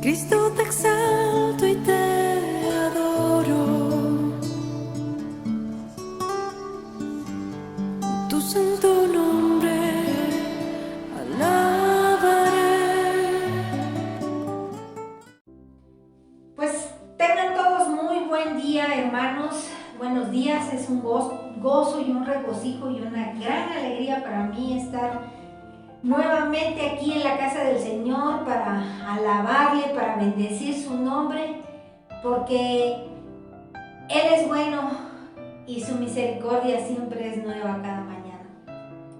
Cristo, te exalto y te adoro. Tu santo nombre alabaré. Pues tengan todos muy buen día, hermanos. Buenos días, es un gozo y un regocijo y una gran alegría para mí estar nuevamente aquí en la casa del Señor para alabarle, para bendecir su nombre, porque Él es bueno y su misericordia siempre es nueva cada mañana.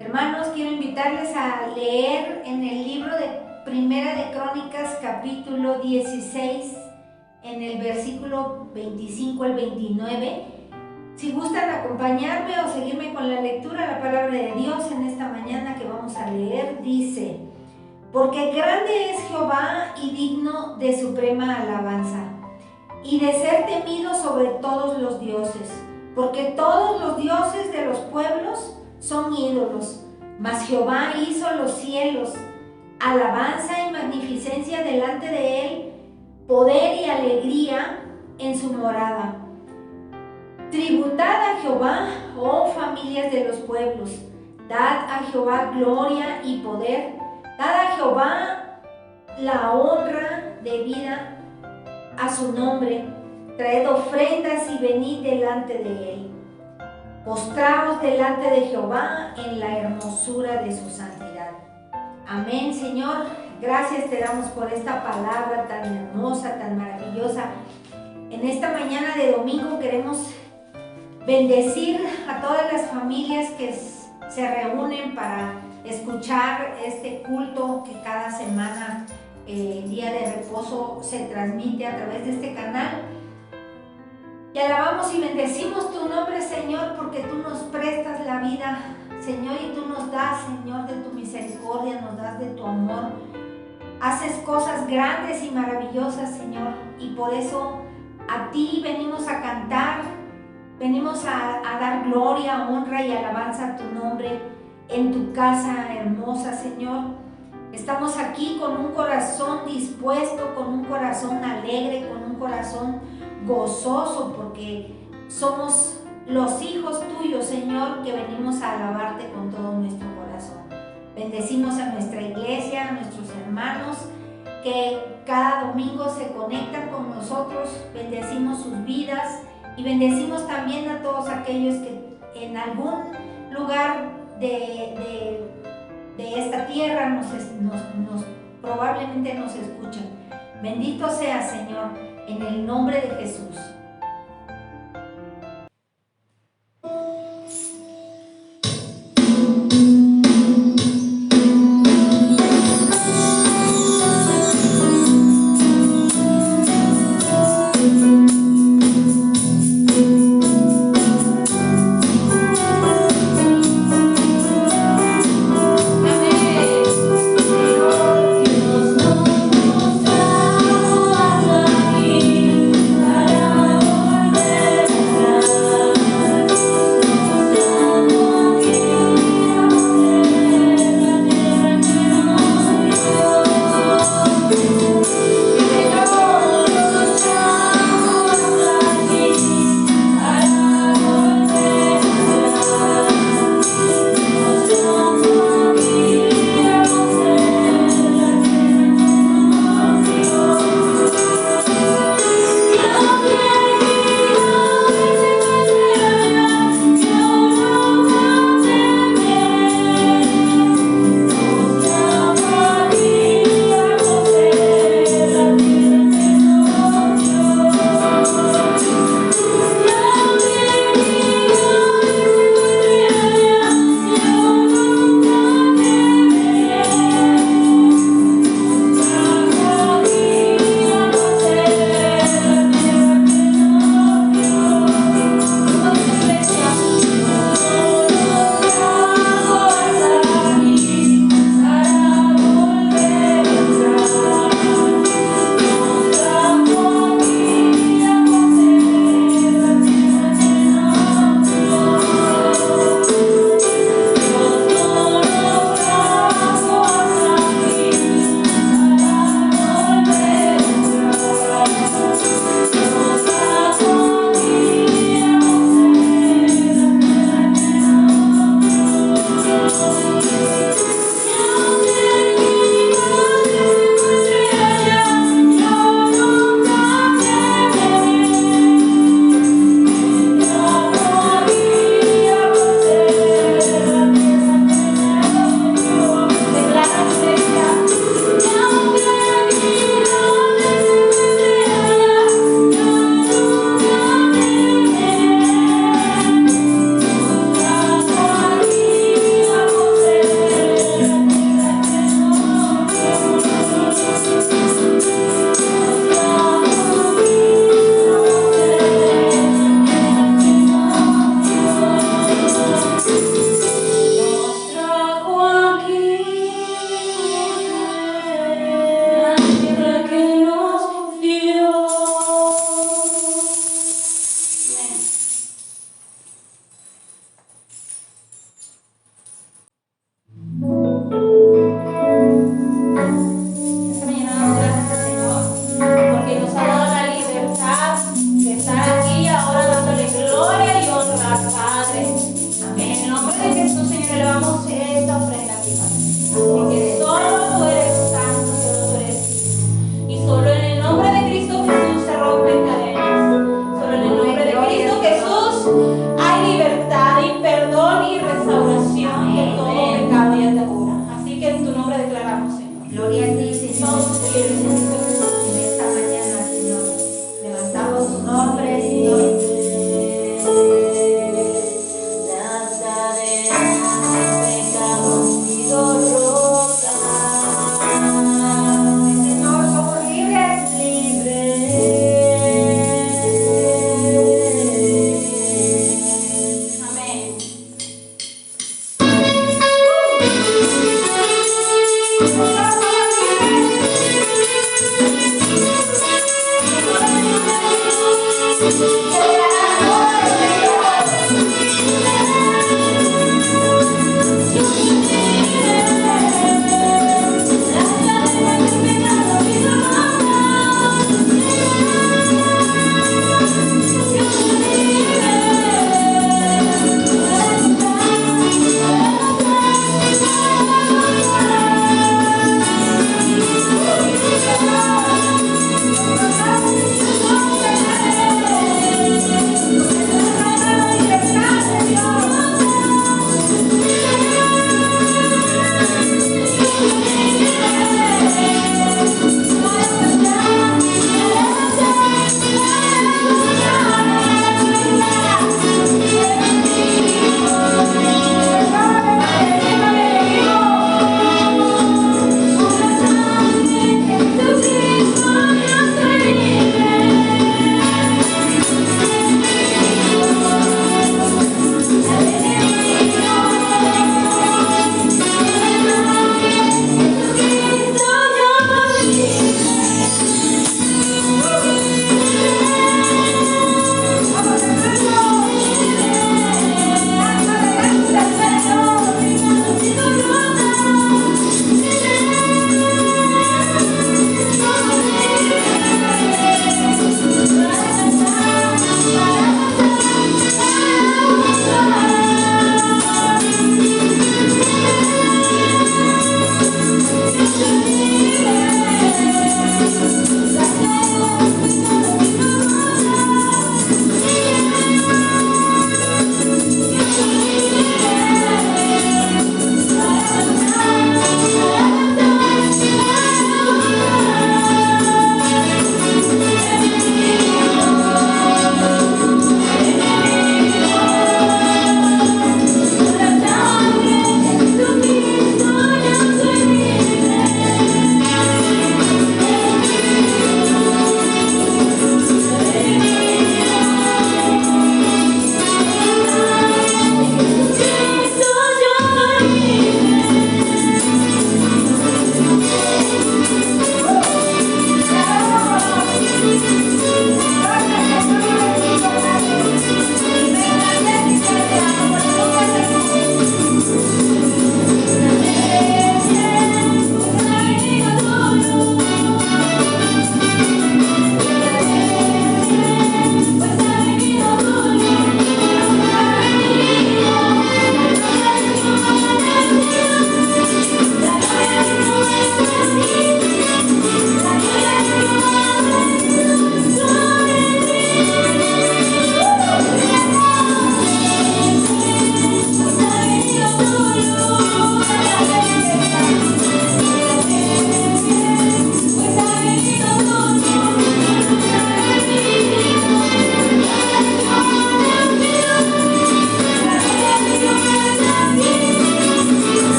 Hermanos, quiero invitarles a leer en el libro de Primera de Crónicas, capítulo 16, en el versículo 25 al 29. Si gustan acompañarme o seguirme con la lectura, la palabra de Dios en esta mañana que vamos a leer dice: porque grande es Jehová y digno de suprema alabanza, y de ser temido sobre todos los dioses, porque todos los dioses de los pueblos son ídolos, mas Jehová hizo los cielos, alabanza y magnificencia delante de él, poder y alegría en su morada. Tributad a Jehová, oh familias de los pueblos, dad a Jehová gloria y poder, dad a Jehová la honra debida a su nombre, traed ofrendas y venid delante de él. Postraos delante de Jehová en la hermosura de su santidad. Amén, Señor. Gracias te damos por esta palabra tan hermosa, tan maravillosa. En esta mañana de domingo queremos bendecir a todas las familias que se reúnen para escuchar este culto que cada semana, día de reposo, se transmite a través de este canal. Y alabamos y bendecimos tu nombre, Señor, porque tú nos prestas la vida, Señor, y tú nos das, Señor, de tu misericordia, nos das de tu amor. Haces cosas grandes y maravillosas, Señor, y por eso a ti venimos a cantar. Venimos a dar gloria, honra y alabanza a tu nombre en tu casa hermosa, Señor. Estamos aquí con un corazón dispuesto, con un corazón alegre, con un corazón gozoso, porque somos los hijos tuyos, Señor, que venimos a alabarte con todo nuestro corazón. Bendecimos a nuestra iglesia, a nuestros hermanos que cada domingo se conectan con nosotros. Bendecimos sus vidas. Y bendecimos también a todos aquellos que en algún lugar de esta tierra probablemente nos escuchan. Bendito sea, Señor, en el nombre de Jesús. Dios nos mostró aquí. Gloria a ti, Señor. En esta mañana, Señor, levantamos tu nombre, Señor. Señor, somos libres. Amén.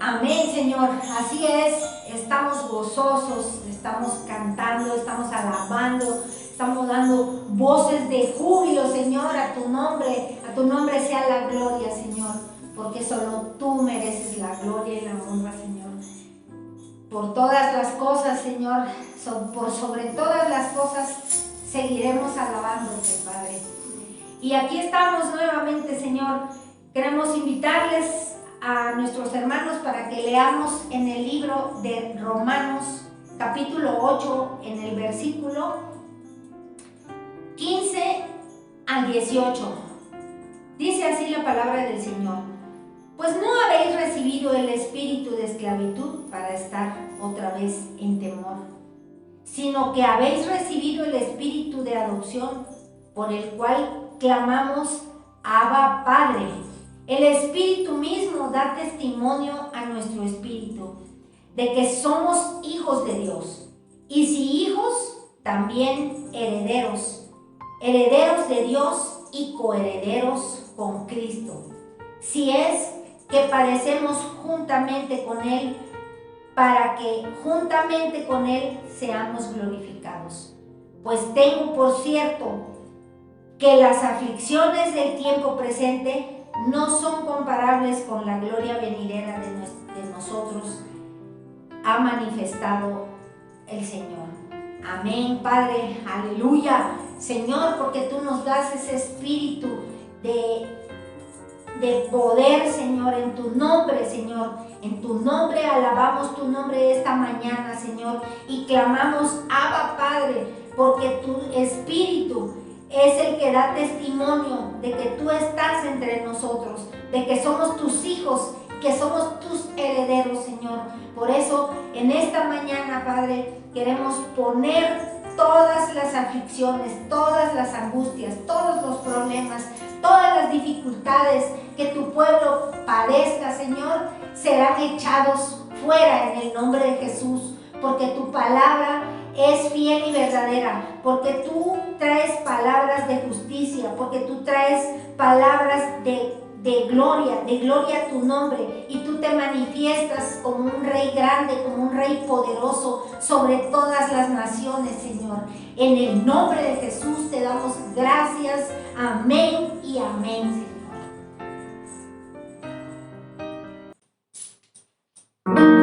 Amén, Señor. Así es, estamos gozosos, estamos cantando, estamos alabando, estamos dando voces de júbilo, Señor, a tu nombre sea la gloria, Señor, porque solo tú mereces la gloria y la honra, Señor. Por todas las cosas, Señor, por sobre todas las cosas, seguiremos alabándote, Padre. Y aquí estamos nuevamente, Señor. Queremos invitarles a nuestros hermanos para que leamos en el libro de Romanos, capítulo 8, en el versículo 15 al 18. Dice así la palabra del Señor: pues no habéis recibido el espíritu de esclavitud para estar otra vez en temor, sino que habéis recibido el espíritu de adopción, por el cual clamamos: Abba, Padre. El Espíritu mismo da testimonio a nuestro espíritu de que somos hijos de Dios. Y si hijos, también herederos, herederos de Dios y coherederos con Cristo. Si es que padecemos juntamente con Él, para que juntamente con Él seamos glorificados. Pues tengo por cierto que las aflicciones del tiempo presente no son comparables con la gloria venidera de nosotros, ha manifestado el Señor. Amén, Padre, aleluya, Señor, porque tú nos das ese espíritu de poder, Señor, en tu nombre, Señor. En tu nombre alabamos tu nombre esta mañana, Señor, y clamamos: Abba, Padre, porque tu espíritu es el que da testimonio de que tú estás entre nosotros, de que somos tus hijos, que somos tus herederos, Señor. Por eso, en esta mañana, Padre, queremos poner todas las aflicciones, todas las angustias, todos los problemas, todas las dificultades que tu pueblo padezca, Señor, serán echados fuera en el nombre de Jesús, porque tu palabra es fiel y verdadera, porque tú traes palabras de justicia, porque tú traes palabras de gloria a tu nombre, y tú te manifiestas como un rey grande, como un rey poderoso sobre todas las naciones, Señor. En el nombre de Jesús te damos gracias. Amén y amén, Señor. Señor.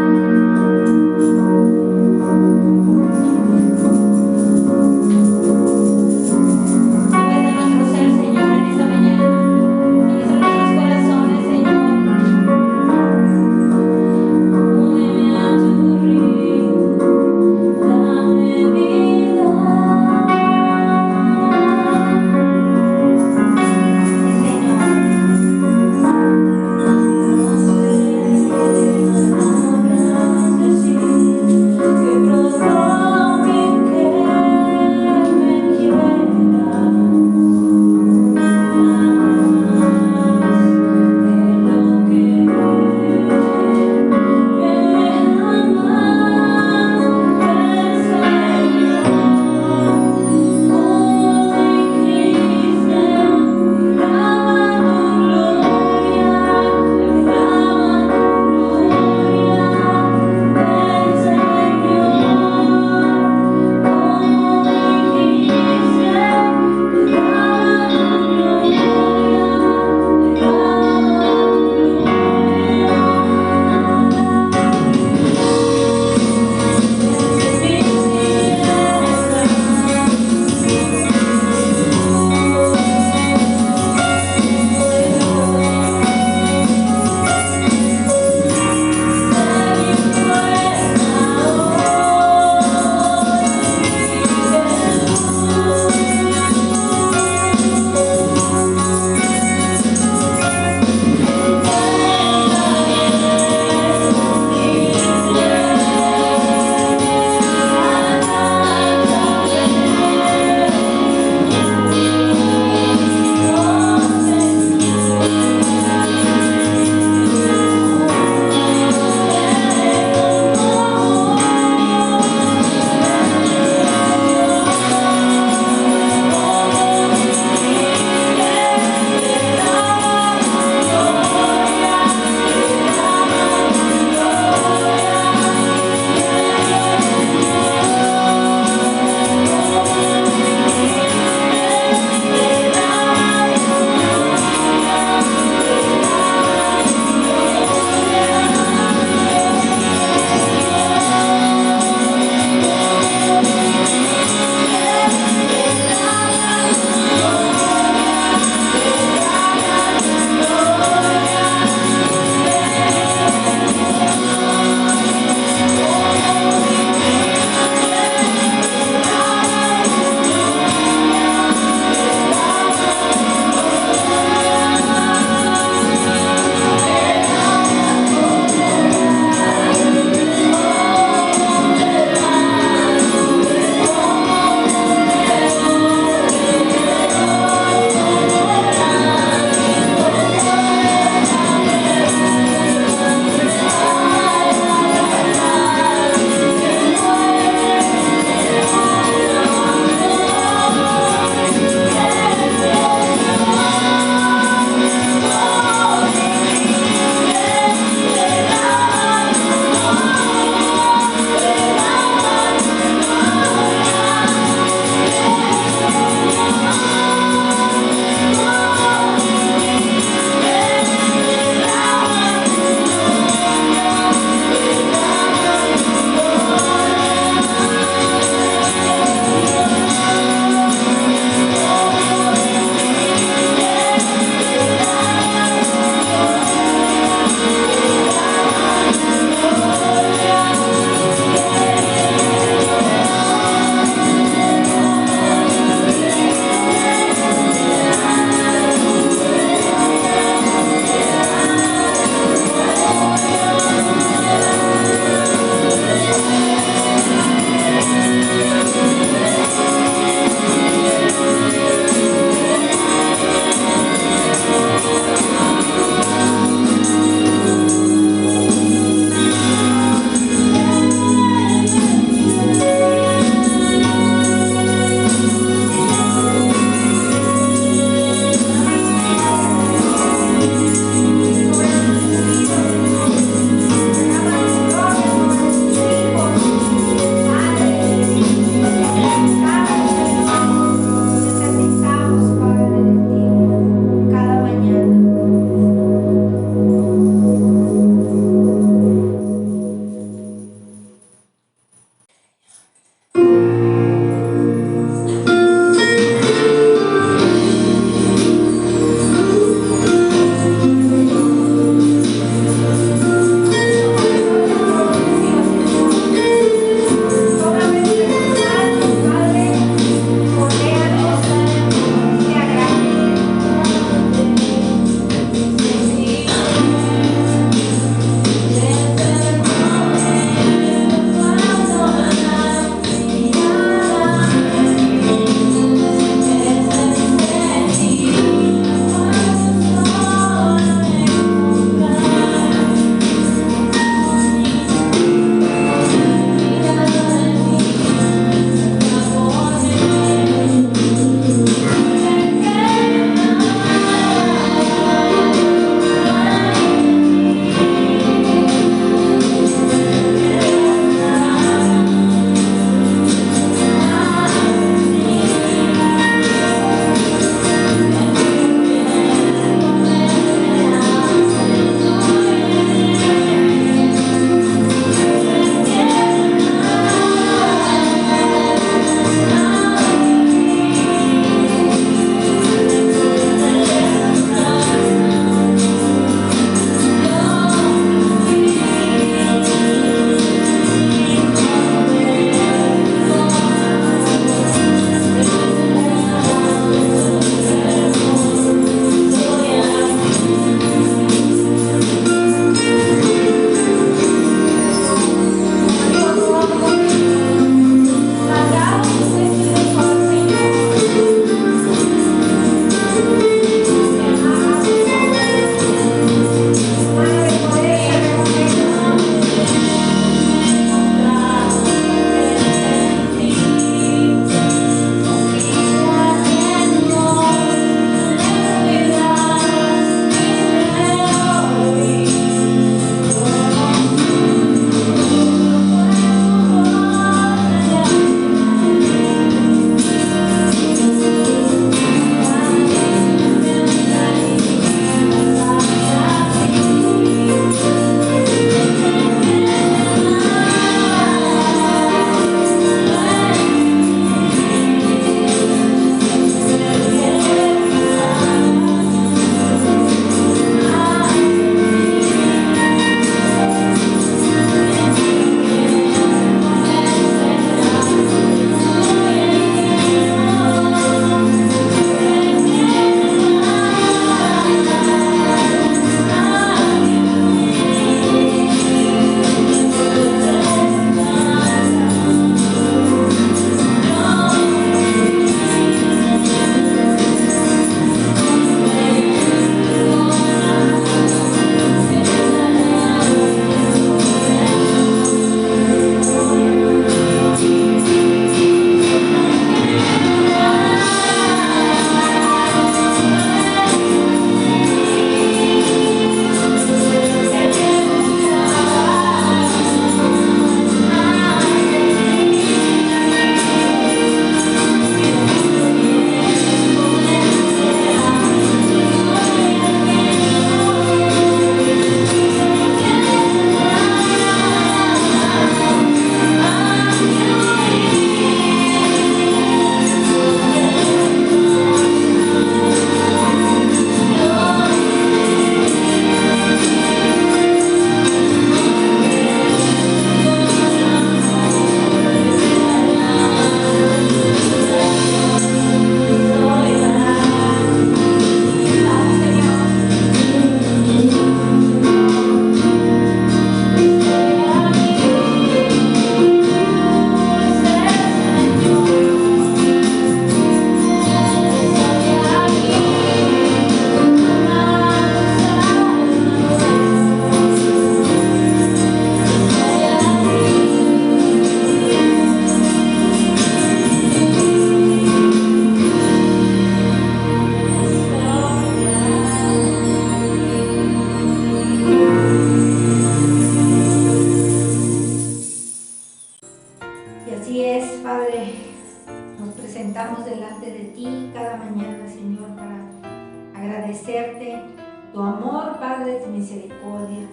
Padre, tu misericordia,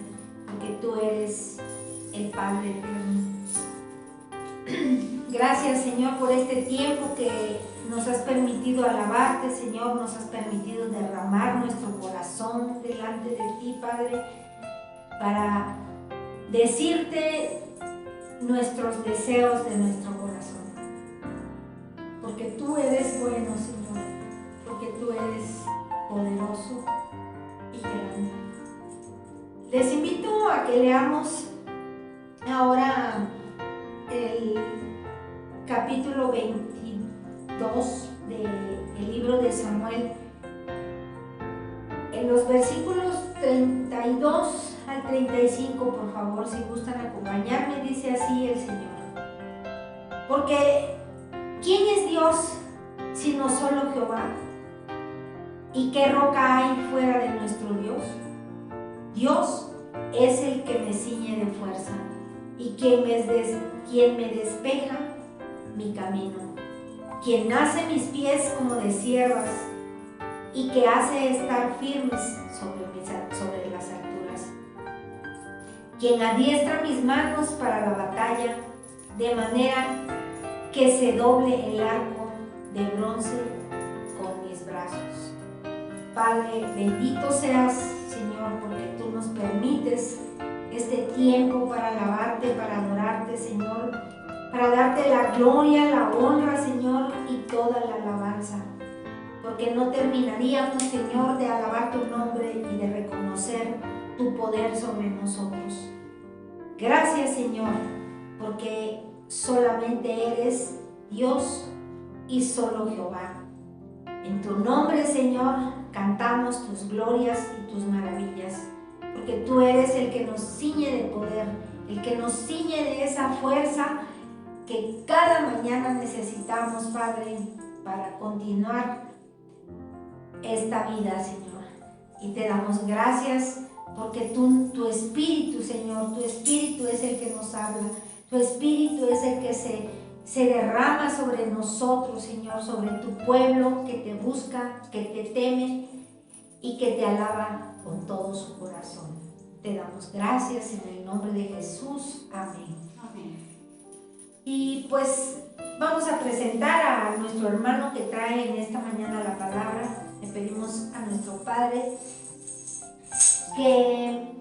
porque tú eres el Padre eterno. Gracias, Señor, por este tiempo que nos has permitido alabarte, Señor, nos has permitido derramar nuestro corazón delante de ti, Padre, para decirte nuestros deseos de nuestro corazón. Porque tú eres bueno, Señor, porque tú eres poderoso y grande. Les invito a que leamos ahora el capítulo 22 del libro de Samuel, en los versículos 32 al 35, por favor, si gustan acompañarme. Dice así el Señor: porque ¿quién es Dios sino solo Jehová? ¿Y qué roca hay fuera de nuestro Dios? Dios es el que me ciñe de fuerza y quien me despeja mi camino, quien hace mis pies como de ciervas y que hace estar firmes sobre las alturas, quien adiestra mis manos para la batalla, de manera que se doble el arco de bronce con mis brazos. Padre, bendito seas, Señor, porque tú nos permites este tiempo para alabarte, para adorarte, Señor, para darte la gloria, la honra, Señor, y toda la alabanza, porque no terminaríamos, Señor, de alabar tu nombre y de reconocer tu poder sobre nosotros. Gracias, Señor, porque solamente eres Dios y solo Jehová. En tu nombre, Señor, cantamos tus glorias y tus maravillas, porque tú eres el que nos ciñe de poder, el que nos ciñe de esa fuerza que cada mañana necesitamos, Padre, para continuar esta vida, Señor. Y te damos gracias porque tu Espíritu, Señor, tu Espíritu es el que nos habla, tu Espíritu es el que se derrama sobre nosotros, Señor, sobre tu pueblo que te busca, que te teme y que te alaba con todo su corazón. Te damos gracias en el nombre de Jesús. Amén. Amén. Y pues vamos a presentar a nuestro hermano que trae en esta mañana la palabra. Le pedimos a nuestro Padre que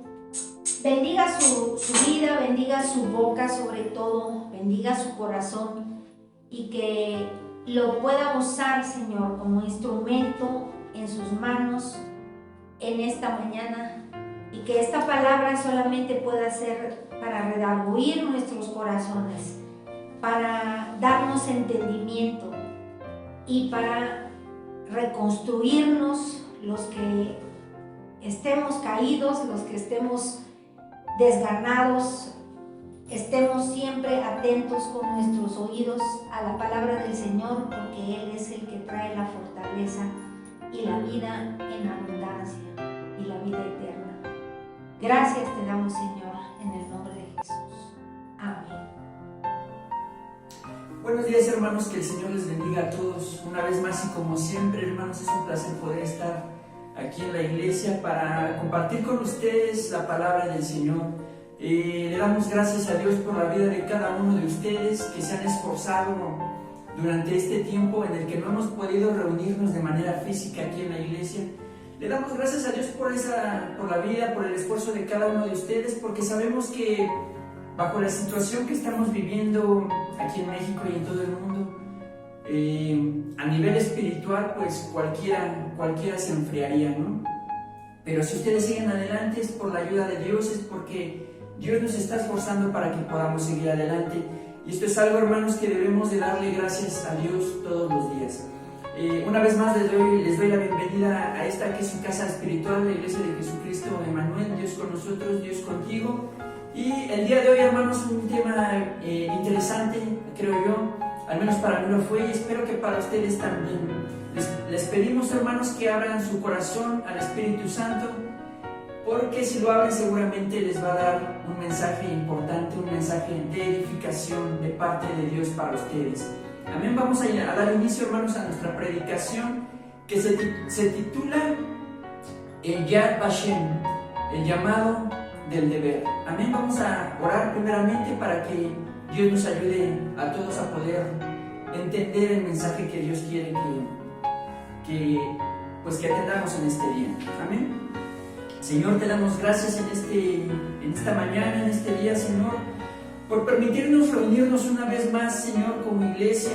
bendiga su vida, bendiga su boca sobre todo, bendiga su corazón y que lo pueda usar, Señor, como instrumento en sus manos en esta mañana, y que esta palabra solamente pueda ser para redarguir nuestros corazones, para darnos entendimiento y para reconstruirnos los que estemos caídos, los que estemos desganados. Estemos siempre atentos con nuestros oídos a la palabra del Señor, porque Él es el que trae la fortaleza y la vida en abundancia y la vida eterna. Gracias te damos, Señor, en el nombre de Jesús. Amén. Buenos días, hermanos, que el Señor les bendiga a todos una vez más, y como siempre, hermanos, es un placer poder estar aquí en la iglesia para compartir con ustedes la palabra del Señor. Le damos gracias a Dios por la vida de cada uno de ustedes que se han esforzado durante este tiempo en el que no hemos podido reunirnos de manera física aquí en la iglesia. Le damos gracias a Dios por la vida, por el esfuerzo de cada uno de ustedes, porque sabemos que bajo la situación que estamos viviendo aquí en México y en todo el mundo, a nivel espiritual, pues cualquiera se enfriaría, ¿no? Pero si ustedes siguen adelante es por la ayuda de Dios, es porque Dios nos está esforzando para que podamos seguir adelante. Y esto es algo, hermanos, que debemos de darle gracias a Dios todos los días. Una vez más les doy la bienvenida a esta que es su casa espiritual, la Iglesia de Jesucristo Emmanuel, Dios con nosotros, Dios contigo. Y el día de hoy, hermanos, un tema interesante, creo yo, al menos para mí lo fue, y espero que para ustedes también. Les pedimos, hermanos, que abran su corazón al Espíritu Santo, porque si lo abren seguramente les va a dar un mensaje importante, un mensaje de edificación de parte de Dios para ustedes. Amén. Vamos a dar inicio, hermanos, a nuestra predicación que se titula el Yad Vashem, el llamado del deber. Amén. Vamos a orar primeramente para que Dios nos ayude a todos a poder entender el mensaje que Dios quiere que atendamos en este día. Amén. Señor, te damos gracias en esta mañana, en este día, Señor, por permitirnos reunirnos una vez más, Señor, como iglesia.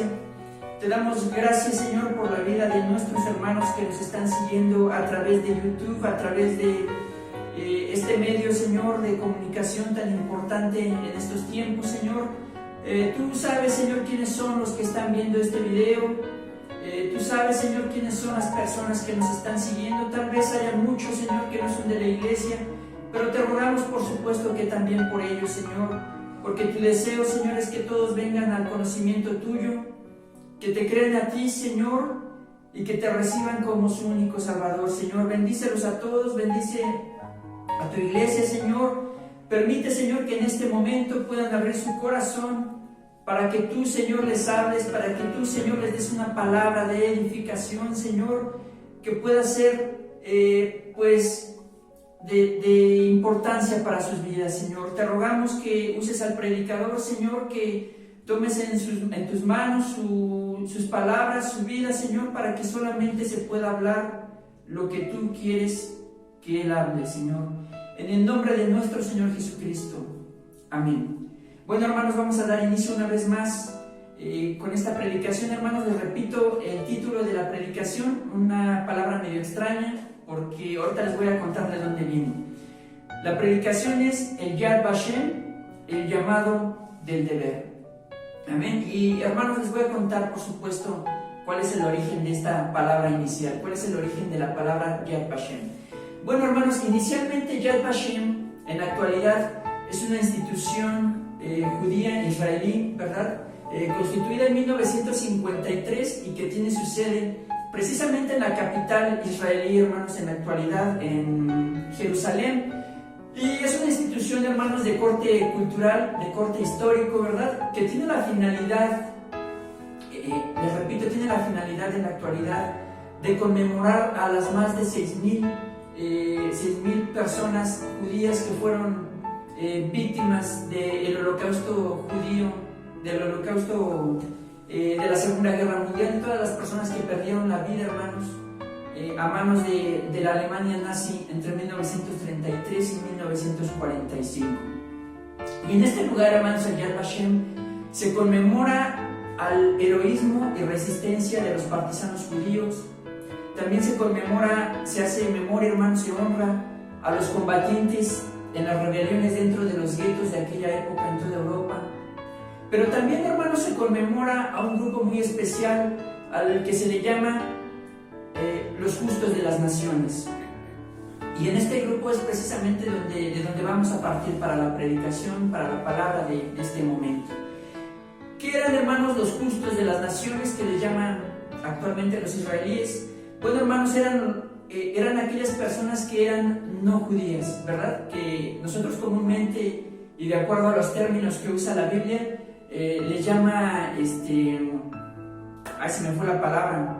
Te damos gracias, Señor, por la vida de nuestros hermanos que nos están siguiendo a través de YouTube, a través de este medio, Señor, de comunicación tan importante en estos tiempos, Señor. Tú sabes, Señor, quiénes son los que están viendo este video. Tú sabes, Señor, quiénes son las personas que nos están siguiendo. Tal vez haya muchos, Señor, que no son de la iglesia, pero te rogamos, por supuesto, que también por ellos, Señor, porque tu deseo, Señor, es que todos vengan al conocimiento tuyo, que te crean a ti, Señor, y que te reciban como su único Salvador. Señor, bendícelos a todos, bendice a tu iglesia, Señor. Permite, Señor, que en este momento puedan abrir su corazón para que tú, Señor, les hables, para que tú, Señor, les des una palabra de edificación, Señor, que pueda ser, de importancia para sus vidas, Señor. Te rogamos que uses al predicador, Señor, que tomes en tus manos sus palabras, su vida, Señor, para que solamente se pueda hablar lo que tú quieres que Él hable, Señor. En el nombre de nuestro Señor Jesucristo. Amén. Bueno, hermanos, vamos a dar inicio una vez más con esta predicación. Hermanos, les repito el título de la predicación, una palabra medio extraña, porque ahorita les voy a contar de dónde viene. La predicación es el Yad Vashem, el llamado del deber. Amén. Y hermanos, les voy a contar, por supuesto, cuál es el origen de esta palabra inicial, cuál es el origen de la palabra Yad Vashem. Bueno, hermanos, inicialmente Yad Vashem, en la actualidad, es una institución judía israelí, ¿verdad? Constituida en 1953 y que tiene su sede precisamente en la capital israelí, hermanos, en la actualidad en Jerusalén. Y es una institución, hermanos, de corte cultural, de corte histórico, ¿verdad? Que tiene la finalidad, les repito, tiene la finalidad en la actualidad de conmemorar a las más de 6,000 personas judías que fueron víctimas del holocausto judío, del holocausto de la Segunda Guerra Mundial, y todas las personas que perdieron la vida, hermanos, a manos de la Alemania nazi entre 1933 y 1945. Y en este lugar, hermanos, en Yad Vashem, se conmemora al heroísmo y resistencia de los partisanos judíos. También se hace memoria, hermanos, se honra a los combatientes en las rebeliones dentro de los guetos de aquella época en toda Europa. Pero también, hermanos, se conmemora a un grupo muy especial al que se le llama los justos de las naciones. Y en este grupo es precisamente de donde vamos a partir para la predicación, para la palabra de este momento. ¿Qué eran, hermanos, los justos de las naciones que les llaman actualmente los israelíes? Bueno, hermanos, eran aquellas personas que eran no judías, ¿verdad? Que nosotros comúnmente, y de acuerdo a los términos que usa la Biblia, les llama, se me fue la palabra.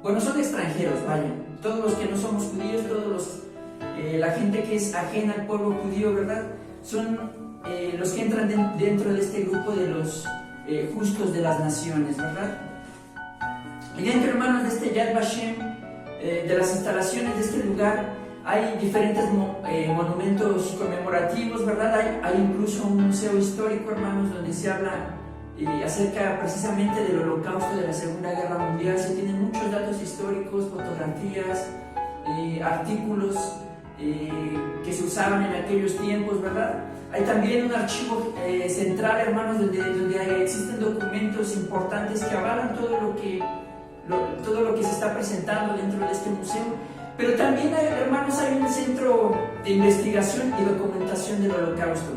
Bueno, son extranjeros, vaya. Todos los que no somos judíos, la gente que es ajena al pueblo judío, ¿verdad? Son los que entran dentro de este grupo de los justos de las naciones, ¿verdad? Y dentro, hermanos, de este Yad Vashem, de las instalaciones de este lugar, hay diferentes monumentos conmemorativos, ¿verdad? Hay incluso un museo histórico, hermanos, donde se habla acerca precisamente del holocausto de la Segunda Guerra Mundial. Se tienen muchos datos históricos, fotografías, artículos que se usaban en aquellos tiempos, ¿verdad? Hay también un archivo central, hermanos, donde existen documentos importantes que avalan todo lo que se está presentando dentro de este museo. Pero también, hermanos, hay un centro de investigación y documentación del holocausto.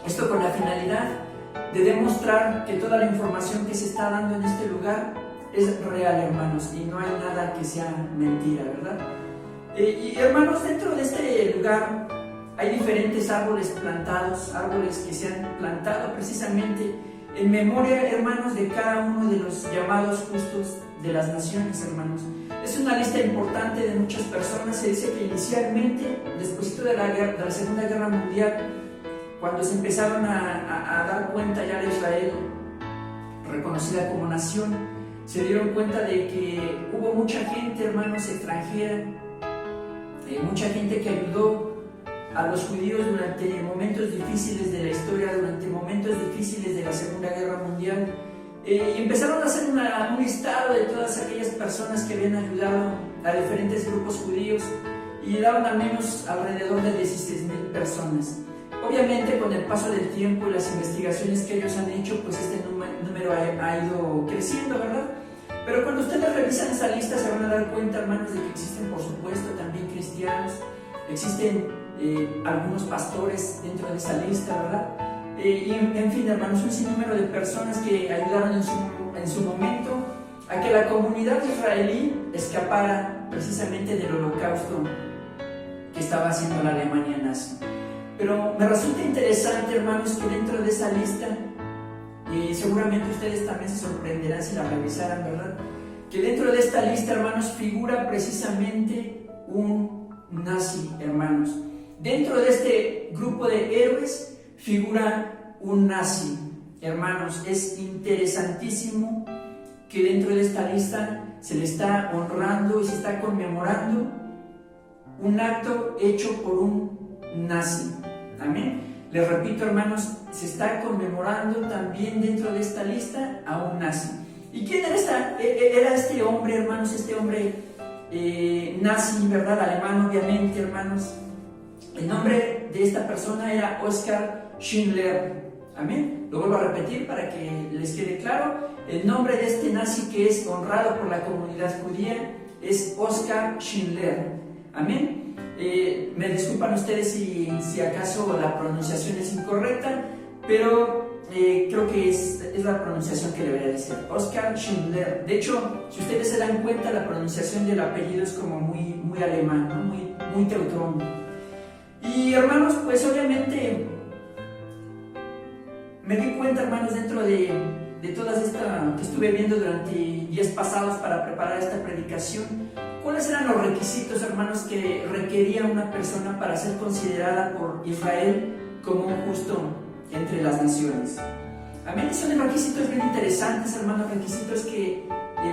Esto con la finalidad de demostrar que toda la información que se está dando en este lugar es real, hermanos, y no hay nada que sea mentira, ¿verdad? Y hermanos, dentro de este lugar hay diferentes árboles plantados, árboles que se han plantado precisamente en memoria, hermanos, de cada uno de los llamados justos de las naciones, hermanos. Es Es una lista importante de muchas personas. Se dice que inicialmente, después de la Segunda Guerra Mundial, cuando se empezaron a dar cuenta ya de Israel reconocida como nación, se dieron cuenta de que hubo mucha gente, hermanos, extranjera, mucha gente que ayudó a los judíos durante momentos difíciles de la historia, durante momentos difíciles de la Segunda Guerra Mundial. Y empezaron a hacer un listado de todas aquellas personas que habían ayudado a diferentes grupos judíos y daban al menos alrededor de 16,000 personas. Obviamente, con el paso del tiempo y las investigaciones que ellos han hecho, pues este número ha ido creciendo, ¿verdad? Pero cuando ustedes revisan esa lista se van a dar cuenta, hermanos, de que existen, por supuesto, también cristianos, existen algunos pastores dentro de esa lista, ¿verdad? Y en fin, hermanos, un sinnúmero de personas que ayudaron en su momento a que la comunidad israelí escapara precisamente del holocausto que estaba haciendo la Alemania nazi. Pero me resulta interesante, hermanos, que dentro de esa lista, y seguramente ustedes también se sorprenderán si la revisaran, ¿verdad? Que dentro de esta lista, hermanos, figura precisamente un nazi, hermanos. Dentro de este grupo de héroes figura un nazi, hermanos. Es interesantísimo que dentro de esta lista se le está honrando y se está conmemorando un acto hecho por un nazi. Amén. Les repito, hermanos, se está conmemorando también dentro de esta lista a un nazi. ¿Y quién era este hombre, hermanos? Este hombre nazi, ¿verdad? Alemán, obviamente, hermanos. El nombre de esta persona era Oskar Schindler. Amén. Lo vuelvo a repetir para que les quede claro. El nombre de este nazi que es honrado por la comunidad judía es Oskar Schindler. Amén. Me disculpan ustedes si acaso la pronunciación es incorrecta, pero creo que es la pronunciación que debería de ser. Oskar Schindler. De hecho, si ustedes se dan cuenta, la pronunciación del apellido es como muy alemán, ¿no? muy teutrón. Y hermanos, pues obviamente me di cuenta, hermanos, dentro de todas estas que estuve viendo durante días pasados para preparar esta predicación, ¿cuáles eran los requisitos, hermanos, que requería una persona para ser considerada por Israel como un justo entre las naciones? Amén. Son requisitos bien interesantes, hermanos, requisitos que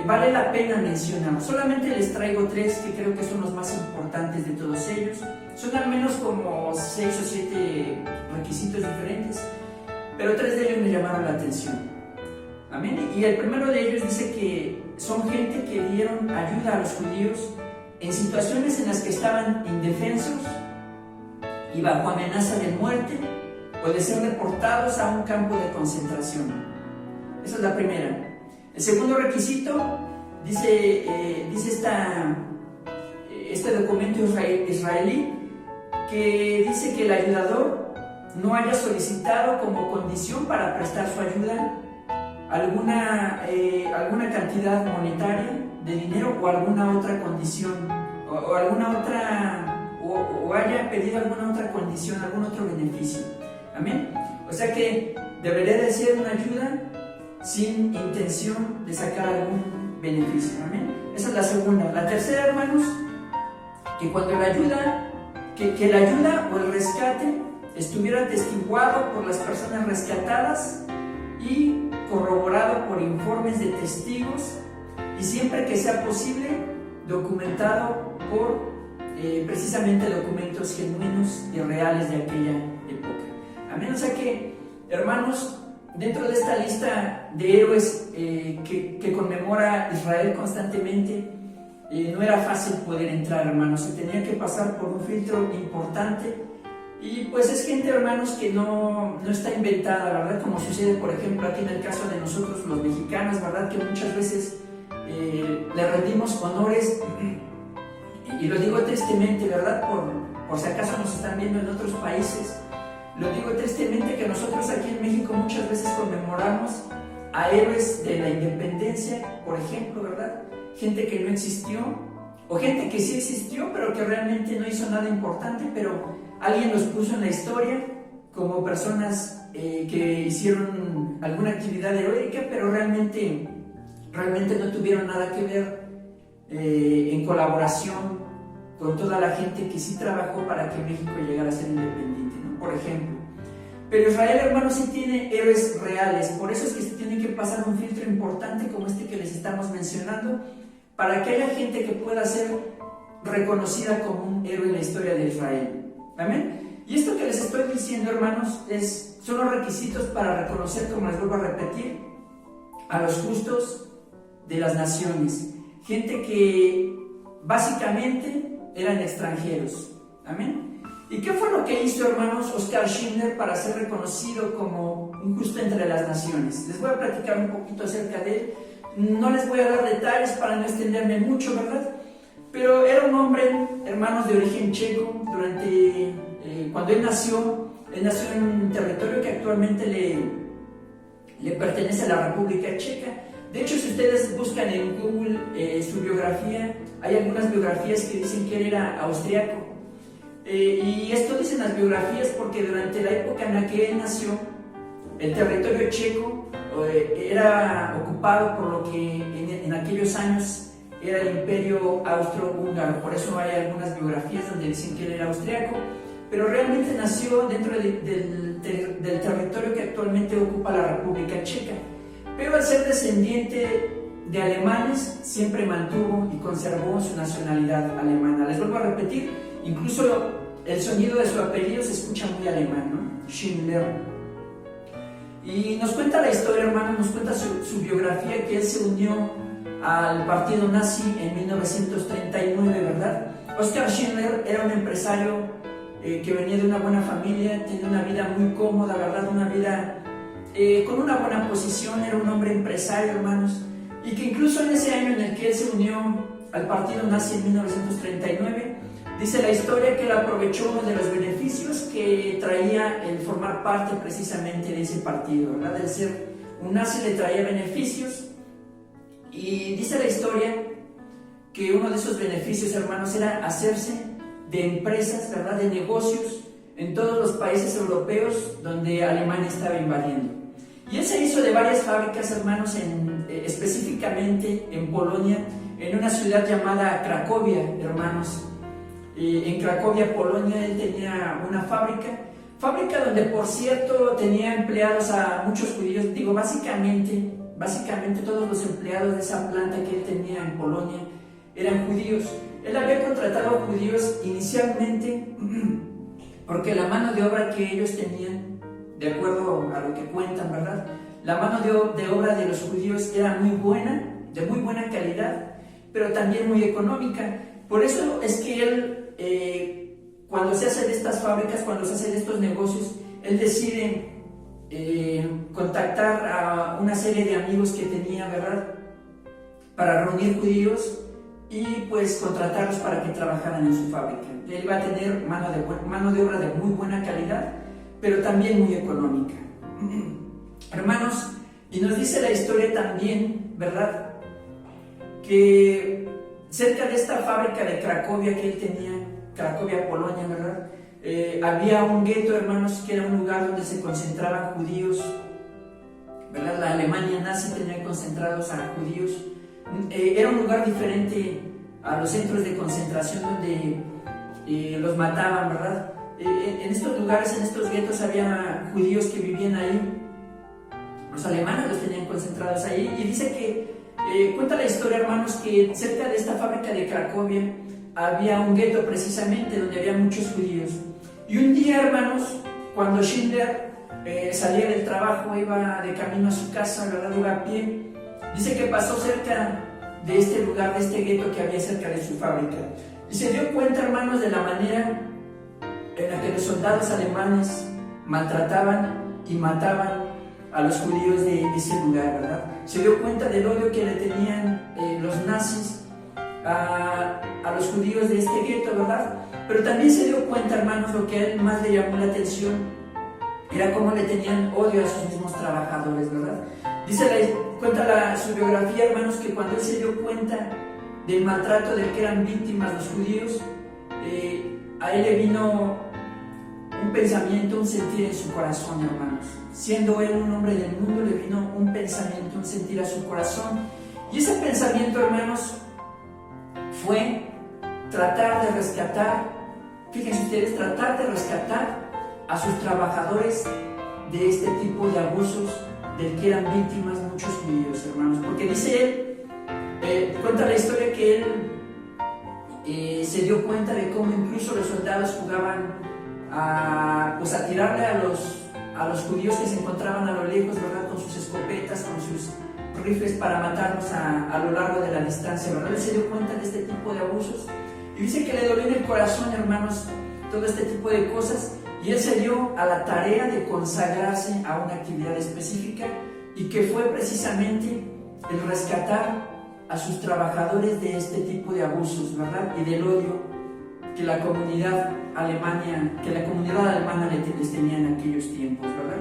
vale la pena mencionar. Solamente les traigo 3 que creo que son los más importantes de todos ellos. Son al menos como 6 o 7 requisitos diferentes, pero 3 de ellos me llamaron la atención. Amén. Y el primero de ellos dice que son gente que dieron ayuda a los judíos en situaciones en las que estaban indefensos y bajo amenaza de muerte o de ser deportados a un campo de concentración. Esa es la primera. El segundo requisito dice este documento israelí, que dice que el ayudador no haya solicitado como condición para prestar su ayuda alguna cantidad monetaria de dinero o alguna otra condición o haya pedido alguna otra condición, algún otro beneficio. Amén. O sea que debería de ser una ayuda sin intención de sacar algún beneficio. Amén. Esa es la segunda. La tercera, hermanos, que cuando la ayuda o el rescate estuviera atestiguado por las personas rescatadas y corroborado por informes de testigos y siempre que sea posible documentado por precisamente documentos genuinos y reales de aquella época. Amén. O sea que, hermanos, dentro de esta lista de héroes que conmemora Israel constantemente, no era fácil poder entrar, hermanos. Se tenía que pasar por un filtro importante. Y pues es gente, hermanos, que no está inventada, ¿verdad? Como sucede, por ejemplo, aquí en el caso de nosotros los mexicanos, ¿verdad? Que muchas veces le rendimos honores, y lo digo tristemente, ¿verdad? Por si acaso nos están viendo en otros países. Lo digo tristemente que nosotros aquí en México muchas veces conmemoramos a héroes de la independencia, por ejemplo, ¿verdad? Gente que no existió, o gente que sí existió, pero que realmente no hizo nada importante, pero alguien los puso en la historia como personas que hicieron alguna actividad heroica, pero realmente no tuvieron nada que ver en colaboración con toda la gente que sí trabajó para que México llegara a ser independiente, ¿no? Por ejemplo. Pero Israel, hermanos, sí tiene héroes reales, por eso es que se tiene que pasar un filtro importante como este que les estamos mencionando, para que haya gente que pueda ser reconocida como un héroe en la historia de Israel. ¿Amén? Y esto que les estoy diciendo, hermanos, son los requisitos para reconocer, como les vuelvo a repetir, a los justos de las naciones. Gente que básicamente eran extranjeros. ¿Amén? ¿Y qué fue lo que hizo, hermanos, Oskar Schindler para ser reconocido como un justo entre las naciones? Les voy a platicar un poquito acerca de él. No les voy a dar detalles para no extenderme mucho, ¿verdad? Pero era un hombre, hermanos, de origen checo. Cuando él nació en un territorio que actualmente le pertenece a la República Checa. De hecho, si ustedes buscan en Google su biografía, hay algunas biografías que dicen que él era austriaco. Y esto dicen las biografías porque durante la época en la que él nació, el territorio checo era ocupado por lo que en aquellos años era el Imperio Austrohúngaro. Por eso hay algunas biografías donde dicen que él era austriaco, pero realmente nació dentro del territorio que actualmente ocupa la República Checa. Pero al ser descendiente de alemanes, siempre mantuvo y conservó su nacionalidad alemana. Les vuelvo a repetir, incluso el sonido de su apellido se escucha muy alemán, ¿no? Schindler. Y nos cuenta la historia, hermano, nos cuenta su biografía, que él se unió al partido nazi en 1939, ¿verdad? Oskar Schindler era un empresario que venía de una buena familia, tenía una vida muy cómoda, ¿verdad? Una vida con una buena posición, era un hombre empresario, hermanos, y que incluso en ese año en el que él se unió al partido nazi en 1939, dice la historia que él aprovechó uno de los beneficios que traía el formar parte precisamente de ese partido, ¿verdad? El ser un nazi le traía beneficios, y dice la historia que uno de esos beneficios, hermanos, era hacerse de empresas, ¿verdad? De negocios en todos los países europeos donde Alemania estaba invadiendo. Y él se hizo de varias fábricas, hermanos, específicamente en Polonia, en una ciudad llamada Cracovia, hermanos. En Cracovia, Polonia, él tenía una fábrica donde, por cierto, tenía empleados a muchos judíos. Digo, básicamente todos los empleados de esa planta que él tenía en Polonia eran judíos. Él había contratado a judíos inicialmente porque la mano de obra que ellos tenían, de acuerdo a lo que cuentan, ¿verdad? La mano de obra de los judíos era muy buena, de muy buena calidad, pero también muy económica. Por eso es que él, cuando se hace de estas fábricas, cuando se hace de estos negocios, él decide contactar a una serie de amigos que tenía, ¿verdad? Para reunir judíos y pues contratarlos para que trabajaran en su fábrica. Él iba a tener mano de obra de muy buena calidad, pero también muy económica. Hermanos, y nos dice la historia también, ¿verdad?, que cerca de esta fábrica de Cracovia que él tenía, Cracovia, Polonia, ¿verdad?, había un gueto, hermanos, que era un lugar donde se concentraban judíos, ¿verdad? La Alemania nazi tenía concentrados a judíos. Era un lugar diferente a los centros de concentración donde los mataban, ¿verdad? En estos lugares, en estos guetos, había judíos que vivían ahí. Los alemanes los tenían concentrados ahí. Y dice que, cuenta la historia, hermanos, que cerca de esta fábrica de Cracovia había un gueto precisamente donde había muchos judíos. Y un día, hermanos, cuando Schindler salía del trabajo, iba de camino a su casa, ¿verdad? Iba a pie. Dice que pasó cerca de este lugar, de este gueto que había cerca de su fábrica. Y se dio cuenta, hermanos, de la manera en la que los soldados alemanes maltrataban y mataban a los judíos de ese lugar, ¿verdad? Se dio cuenta del odio que le tenían los nazis a los judíos de este gueto, ¿verdad? Pero también se dio cuenta, hermanos, lo que a él más le llamó la atención era cómo le tenían odio a sus mismos trabajadores, ¿verdad? Cuenta su biografía, hermanos, que cuando él se dio cuenta del maltrato del que eran víctimas los judíos, a él le vino un pensamiento, un sentir en su corazón, hermanos. Siendo él un hombre del mundo, le vino un pensamiento, un sentir a su corazón. Y ese pensamiento, hermanos, fue tratar de rescatar, fíjense ustedes, tratar de rescatar a sus trabajadores de este tipo de abusos del que eran víctimas muchos judíos, hermanos. Porque dice él, cuenta la historia que él se dio cuenta de cómo incluso los soldados jugaban a tirarle a los judíos que se encontraban a lo lejos, ¿verdad? Con sus escopetas, con sus rifles para matarlos a lo largo de la distancia, ¿verdad? Él se dio cuenta de este tipo de abusos y dice que le dolió en el corazón, hermanos, todo este tipo de cosas, y él se dio a la tarea de consagrarse a una actividad específica, y que fue precisamente el rescatar a sus trabajadores de este tipo de abusos, ¿verdad? Y del odio que la comunidad alemana les tenía en aquellos tiempos, ¿verdad?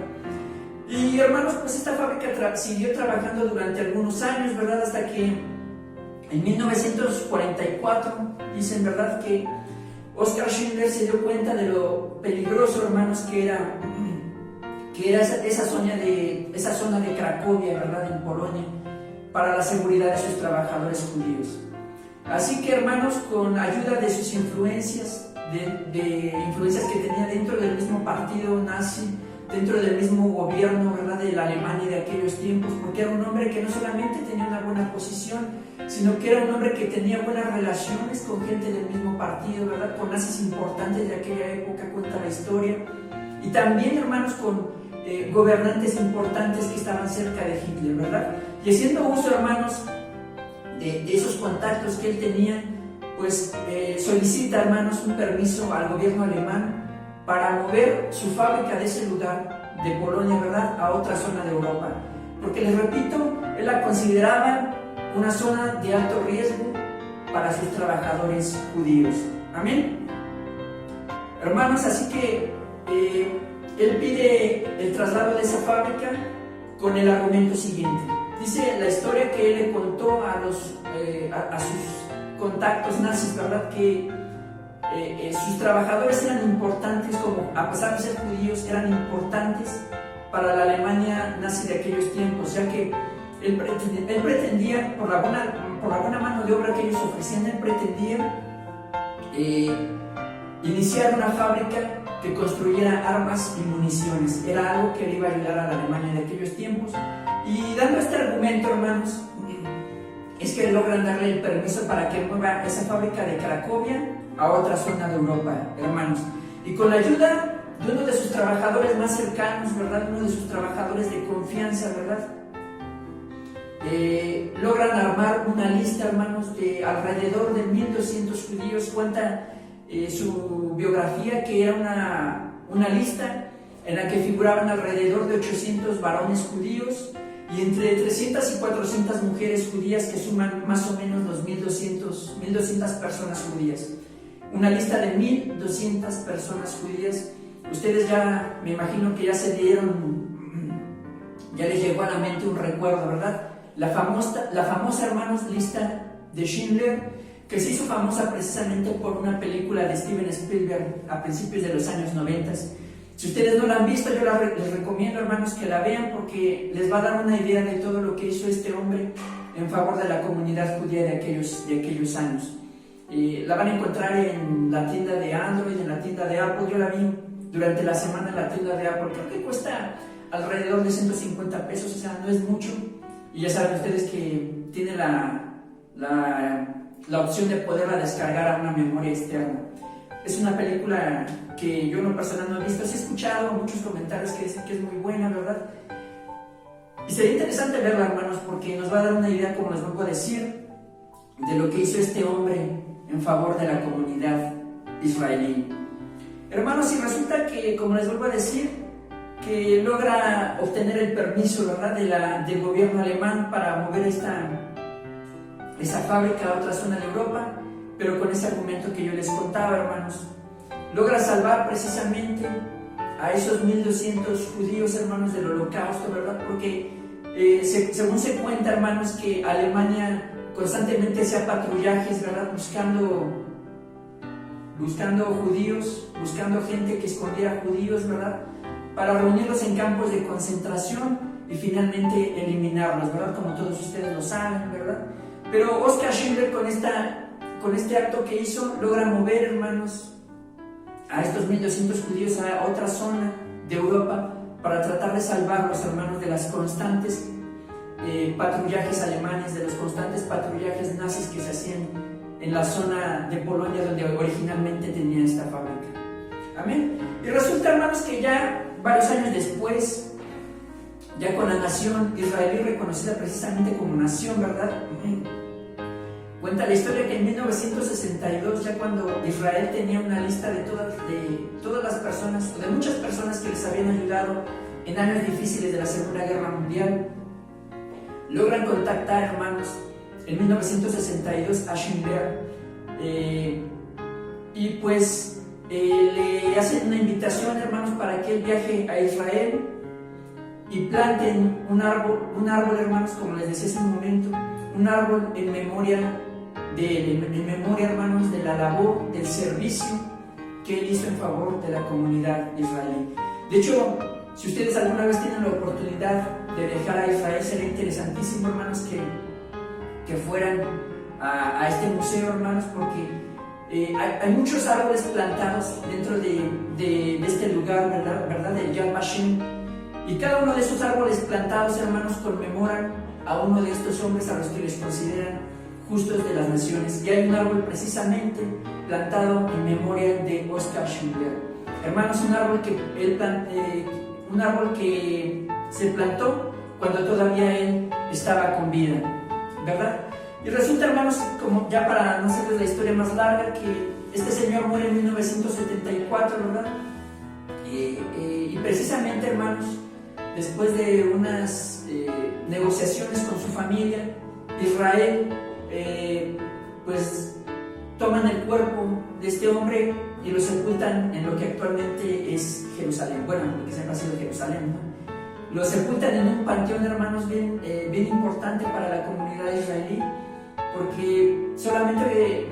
Y hermanos, pues esta fábrica siguió trabajando durante algunos años, ¿verdad? Hasta que en 1944 dicen, ¿verdad?, que Oskar Schindler se dio cuenta de lo peligroso, hermanos, que era esa zona de Cracovia, ¿verdad?, en Polonia, para la seguridad de sus trabajadores judíos. Así que, hermanos, con ayuda de sus influencias, de influencias que tenía dentro del mismo partido nazi, dentro del mismo gobierno, ¿verdad?, de la Alemania de aquellos tiempos, porque era un hombre que no solamente tenía una buena posición, sino que era un hombre que tenía buenas relaciones con gente del mismo partido, ¿verdad?, con nazis importantes de aquella época, cuenta la historia, y también, hermanos, con gobernantes importantes que estaban cerca de Hitler, ¿verdad? Y haciendo uso, hermanos, de esos contactos que él tenía, pues solicita, hermanos, un permiso al gobierno alemán para mover su fábrica de ese lugar, de Polonia, ¿verdad?, a otra zona de Europa. Porque les repito, él la consideraba una zona de alto riesgo para sus trabajadores judíos. Amén. Hermanos, así que él pide el traslado de esa fábrica con el argumento siguiente. Dice la historia que él le contó a sus contactos nazis, ¿verdad?, que sus trabajadores eran importantes, como a pesar de ser judíos, eran importantes para la Alemania nazi de aquellos tiempos, ya que él pretendía, por la buena mano de obra que ellos ofrecían, él pretendía iniciar una fábrica que construyera armas y municiones. Era algo que le iba a ayudar a la Alemania de aquellos tiempos. Y dando este argumento, hermanos, es que logran darle el permiso para que mueva esa fábrica de Cracovia a otra zona de Europa, hermanos. Y con la ayuda de uno de sus trabajadores más cercanos, ¿verdad?, uno de sus trabajadores de confianza, ¿verdad?, logran armar una lista, hermanos, de alrededor de 1,200 judíos. Cuenta su biografía que era una lista en la que figuraban alrededor de 800 varones judíos y entre 300 y 400 mujeres judías, que suman más o menos los 1,200 personas judías. Una lista de 1,200 personas judías. Ustedes ya, me imagino que ya ya les llegó a la mente un recuerdo, ¿verdad? La famosa, hermanos, lista de Schindler, que se hizo famosa precisamente por una película de Steven Spielberg a principios de los años 90. Si ustedes no la han visto, yo les recomiendo, hermanos, que la vean, porque les va a dar una idea de todo lo que hizo este hombre en favor de la comunidad judía de aquellos años. La van a encontrar en la tienda de Android, en la tienda de Apple. Yo la vi durante la semana en la tienda de Apple. Creo que cuesta alrededor de 150 pesos, o sea, no es mucho. Y ya saben ustedes que tiene la opción de poderla descargar a una memoria externa. Es una película que yo en lo personal no he visto. Sí he escuchado muchos comentarios que dicen que es muy buena, ¿verdad? Y sería interesante verla, hermanos, porque nos va a dar una idea, como les vuelvo a decir, de lo que hizo este hombre en favor de la comunidad israelí. Hermanos, y resulta que, como les vuelvo a decir, que logra obtener el permiso, ¿verdad?, del gobierno alemán para mover esa fábrica a otra zona de Europa, pero con ese argumento que yo les contaba, hermanos. Logra salvar precisamente a esos 1,200 judíos, hermanos, del Holocausto, ¿verdad? Porque según se cuenta, hermanos, que Alemania constantemente hacía patrullajes, ¿verdad?, buscando judíos, buscando gente que escondiera judíos, ¿verdad?, para reunirlos en campos de concentración y finalmente eliminarlos, ¿verdad?, como todos ustedes lo saben, ¿verdad? Pero Oskar Schindler, con con este acto que hizo, logra mover, hermanos, a estos 1200 judíos a otra zona de Europa para tratar de salvar a los hermanos de las constantes patrullajes alemanes, de los constantes patrullajes nazis que se hacían en la zona de Polonia donde originalmente tenía esta fábrica. Amén. Y resulta, hermanos, que ya varios años después, ya con la nación israelí reconocida precisamente como nación, ¿verdad? Cuenta la historia que en 1962, ya cuando Israel tenía una lista de todas las personas, de muchas personas que les habían ayudado en años difíciles de la Segunda Guerra Mundial, logran contactar, hermanos, en 1962 a Schindler, y pues le hacen una invitación, hermanos, para que él viaje a Israel y planten un árbol, hermanos, como les decía hace un momento, un árbol en memoria, hermanos, de la labor, del servicio que él hizo en favor de la comunidad israelí. De hecho, si ustedes alguna vez tienen la oportunidad de viajar a Israel, sería interesantísimo, hermanos, que fueran a este museo, hermanos, porque hay muchos árboles plantados dentro de este lugar, ¿verdad? Del Yad Vashem, y cada uno de esos árboles plantados, hermanos, conmemoran a uno de estos hombres a los que les consideran justos de las naciones. Y hay un árbol precisamente plantado en memoria de Oskar Schindler. Hermanos, un árbol que se plantó cuando todavía él estaba con vida, ¿verdad? Y resulta, hermanos, como ya para no hacerles la historia más larga, que este señor muere en 1974, ¿verdad? Y precisamente, hermanos, después de unas negociaciones con su familia, Israel, pues toman el cuerpo de este hombre y lo sepultan en lo que actualmente es Jerusalén, bueno, lo que siempre ha sido Jerusalén, ¿no? Lo sepultan en un panteón, hermanos, bien importante para la comunidad israelí, porque solamente,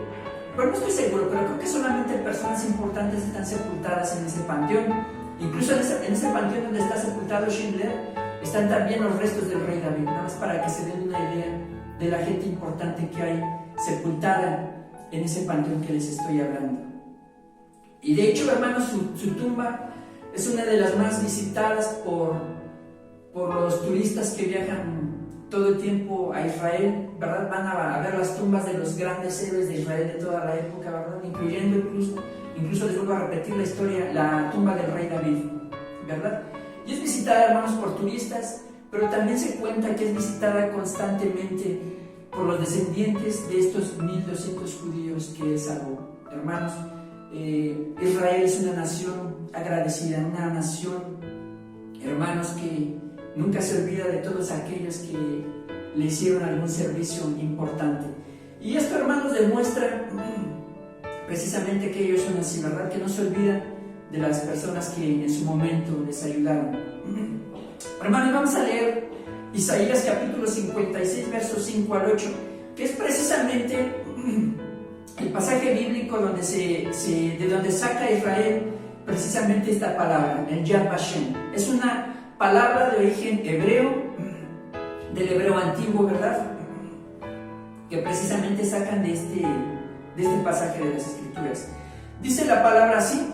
bueno, no estoy seguro, pero creo que solamente personas importantes están sepultadas en ese panteón. Incluso en ese panteón donde está sepultado Schindler, están también los restos del rey David, nada más para que se den una idea de la gente importante que hay sepultada en ese panteón que les estoy hablando. Y de hecho, hermanos, su tumba es una de las más visitadas por los turistas que viajan todo el tiempo a Israel, ¿verdad? Van a ver las tumbas de los grandes héroes de Israel de toda la época, ¿verdad? Incluyendo incluso les vuelvo a repetir la historia, la tumba del rey David, ¿verdad? Y es visitada, hermanos, por turistas, pero también se cuenta que es visitada constantemente por los descendientes de estos 1200 judíos que él salvó. Hermanos, Israel es una nación agradecida, una nación, hermanos, que nunca se olvida de todos aquellos que le hicieron algún servicio importante. Y esto, hermanos, demuestra precisamente que ellos son así, ¿verdad? Que no se olvidan de las personas que en su momento les ayudaron. Hermanos, vamos a leer Isaías capítulo 56, versos 5 al 8, que es precisamente el pasaje bíblico de donde saca Israel precisamente esta palabra, el Yad Vashem. Es una palabra de origen hebreo, del hebreo antiguo, ¿verdad? Que precisamente sacan de este pasaje de las Escrituras. Dice la palabra así,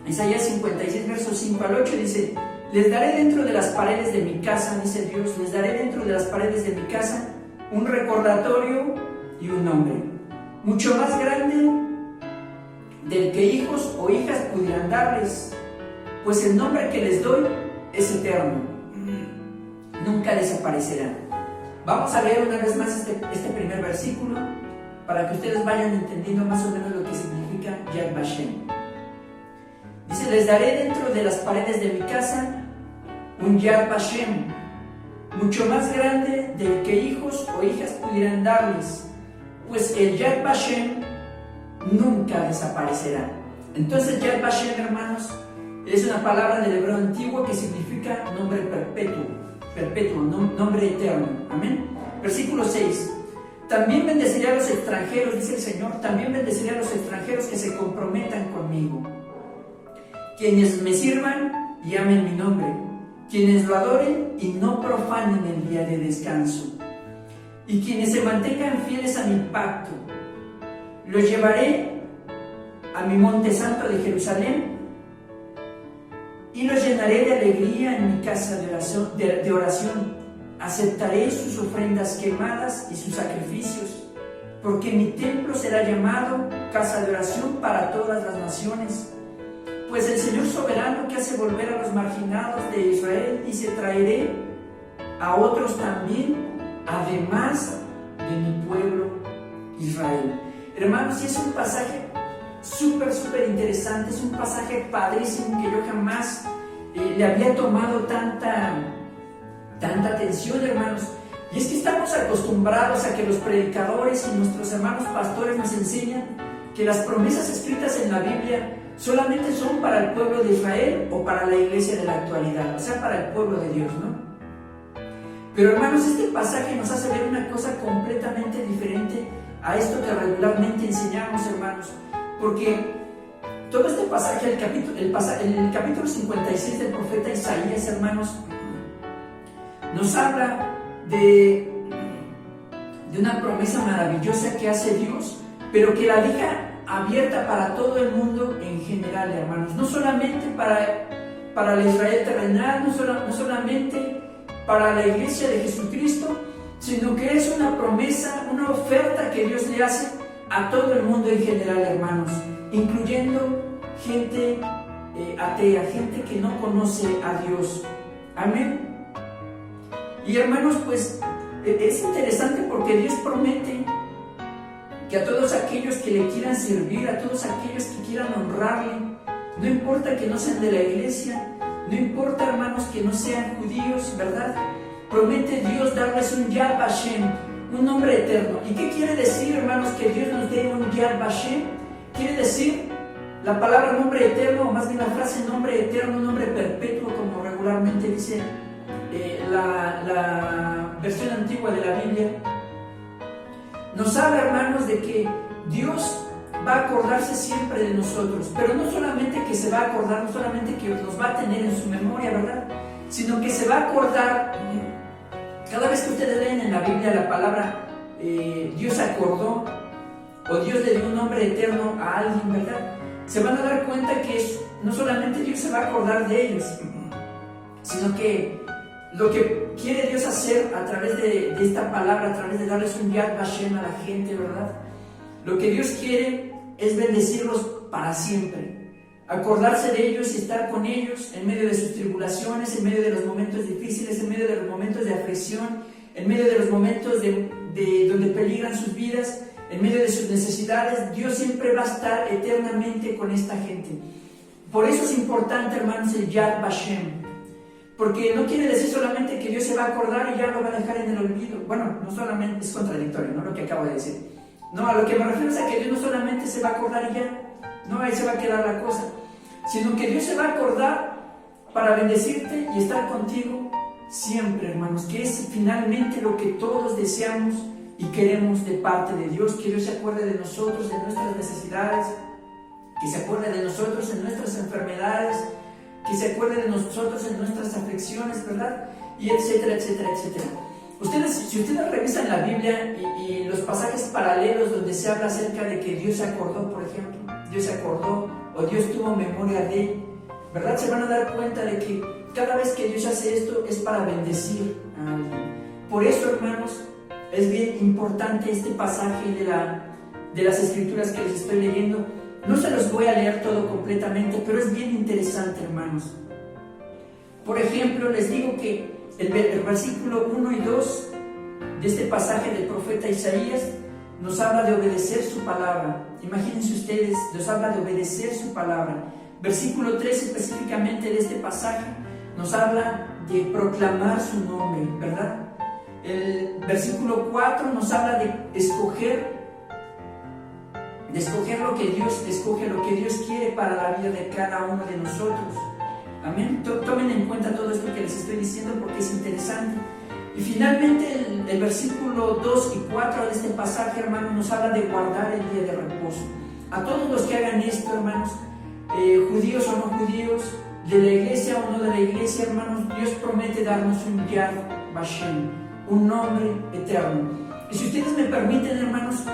Isaías 56, versos 5 al 8, dice: les daré dentro de las paredes de mi casa, dice Dios, les daré dentro de las paredes de mi casa un recordatorio y un nombre, mucho más grande del que hijos o hijas pudieran darles, pues el nombre que les doy es eterno, nunca desaparecerá. Vamos a leer una vez más este primer versículo para que ustedes vayan entendiendo más o menos lo que significa Yad Vashem. Dice: les daré dentro de las paredes de mi casa un Yad Vashem, mucho más grande del que hijos o hijas pudieran darles, pues el Yad Vashem nunca desaparecerá. Entonces, Yad Vashem, hermanos, es una palabra del hebreo antiguo que significa nombre perpetuo, nombre eterno. Amén. Versículo 6. También bendeciré a los extranjeros, dice el Señor, también bendeciré a los extranjeros que se comprometan conmigo, quienes me sirvan y amen mi nombre, quienes lo adoren y no profanen el día de descanso, y quienes se mantengan fieles a mi pacto, Los llevaré a mi monte santo de Jerusalén y los llenaré de alegría en mi casa de oración. Aceptaré sus ofrendas quemadas y sus sacrificios, porque mi templo será llamado casa de oración para todas las naciones. Pues el Señor soberano que hace volver a los marginados de Israel dice: traeré a otros también, además de mi pueblo Israel. Hermanos, y es un pasaje súper interesante, es un pasaje padrísimo que yo jamás le había tomado tanta atención, hermanos. Y es que estamos acostumbrados a que los predicadores y nuestros hermanos pastores nos enseñan que las promesas escritas en la Biblia solamente son para el pueblo de Israel o para la iglesia de la actualidad, o sea, para el pueblo de Dios, ¿no? Pero hermanos, este pasaje nos hace ver una cosa completamente diferente a esto que regularmente enseñamos, hermanos, porque todo este pasaje, el capítulo 56 del profeta Isaías, hermanos, nos habla de una promesa maravillosa que hace Dios, pero que la deja abierta para todo el mundo en general, hermanos. No solamente para la Israel terrenal, no solamente para la iglesia de Jesucristo, sino que es una promesa, una oferta que Dios le hace a todo el mundo en general, hermanos, incluyendo gente atea, gente que no conoce a Dios. Amén. Y hermanos, pues es interesante porque Dios promete que a todos aquellos que le quieran servir, a todos aquellos que quieran honrarle, no importa que no sean de la iglesia, no importa, hermanos, que no sean judíos, ¿verdad? Promete Dios darles un Yad Vashem, un nombre eterno. ¿Y qué quiere decir, hermanos, que Dios nos dé un Yad Vashem? Quiere decir la palabra nombre eterno, o más bien la frase nombre eterno, nombre perpetuo, como regularmente dice la versión antigua de la Biblia. Nos habla, hermanos, de que Dios va a acordarse siempre de nosotros, pero no solamente que se va a acordar, no solamente que nos va a tener en su memoria, ¿verdad? Sino que se va a acordar cada vez que ustedes leen en la Biblia la palabra Dios acordó o Dios le dio un nombre eterno a alguien, ¿verdad? Se van a dar cuenta que no solamente Dios se va a acordar de ellos, sino que lo que quiere Dios hacer a través de esta palabra, a través de darles un Yad Vashem a la gente, ¿verdad? Lo que Dios quiere es bendecirlos para siempre, acordarse de ellos y estar con ellos en medio de sus tribulaciones, en medio de los momentos difíciles, en medio de los momentos de aflicción, en medio de los momentos donde peligran sus vidas, en medio de sus necesidades. Dios siempre va a estar eternamente con esta gente. Por eso es importante, hermanos, el Yad Vashem, porque no quiere decir solamente que Dios se va a acordar y ya lo va a dejar en el olvido. Bueno, no solamente, es contradictorio, ¿no?, lo que acabo de decir. No, a lo que me refiero es a que Dios no solamente se va a acordar y ya, no, ahí se va a quedar la cosa, sino que Dios se va a acordar para bendecirte y estar contigo siempre, hermanos, que es finalmente lo que todos deseamos y queremos de parte de Dios, que Dios se acuerde de nosotros, de nuestras necesidades, que se acuerde de nosotros en nuestras enfermedades, que se acuerde de nosotros en nuestras aflicciones, ¿verdad? Y etcétera, etcétera, etcétera. Si ustedes revisan la Biblia y los pasajes paralelos donde se habla acerca de que Dios se acordó, por ejemplo, Dios se acordó o Dios tuvo memoria de, ¿verdad? Se van a dar cuenta de que cada vez que Dios hace esto es para bendecir a alguien. Por eso, hermanos, es bien importante este pasaje de las Escrituras que les estoy leyendo. No se los voy a leer todo completamente, pero es bien interesante, hermanos. Por ejemplo, les digo que el versículo 1 y 2 de este pasaje del profeta Isaías nos habla de obedecer su palabra. Imagínense ustedes, nos habla de obedecer su palabra. Versículo 3 específicamente de este pasaje nos habla de proclamar su nombre, ¿verdad? El versículo 4 nos habla de escoger lo que Dios escoge, lo que Dios quiere para la vida de cada uno de nosotros. Amén. Tomen en cuenta todo esto que les estoy diciendo porque es interesante. Y finalmente el versículo 2 y 4 de este pasaje, hermanos, nos habla de guardar el día de reposo. A todos los que hagan esto, hermanos, judíos o no judíos, de la iglesia o no de la iglesia, hermanos, Dios promete darnos un Yad Vashem, un nombre eterno. Y si ustedes me permiten, hermanos,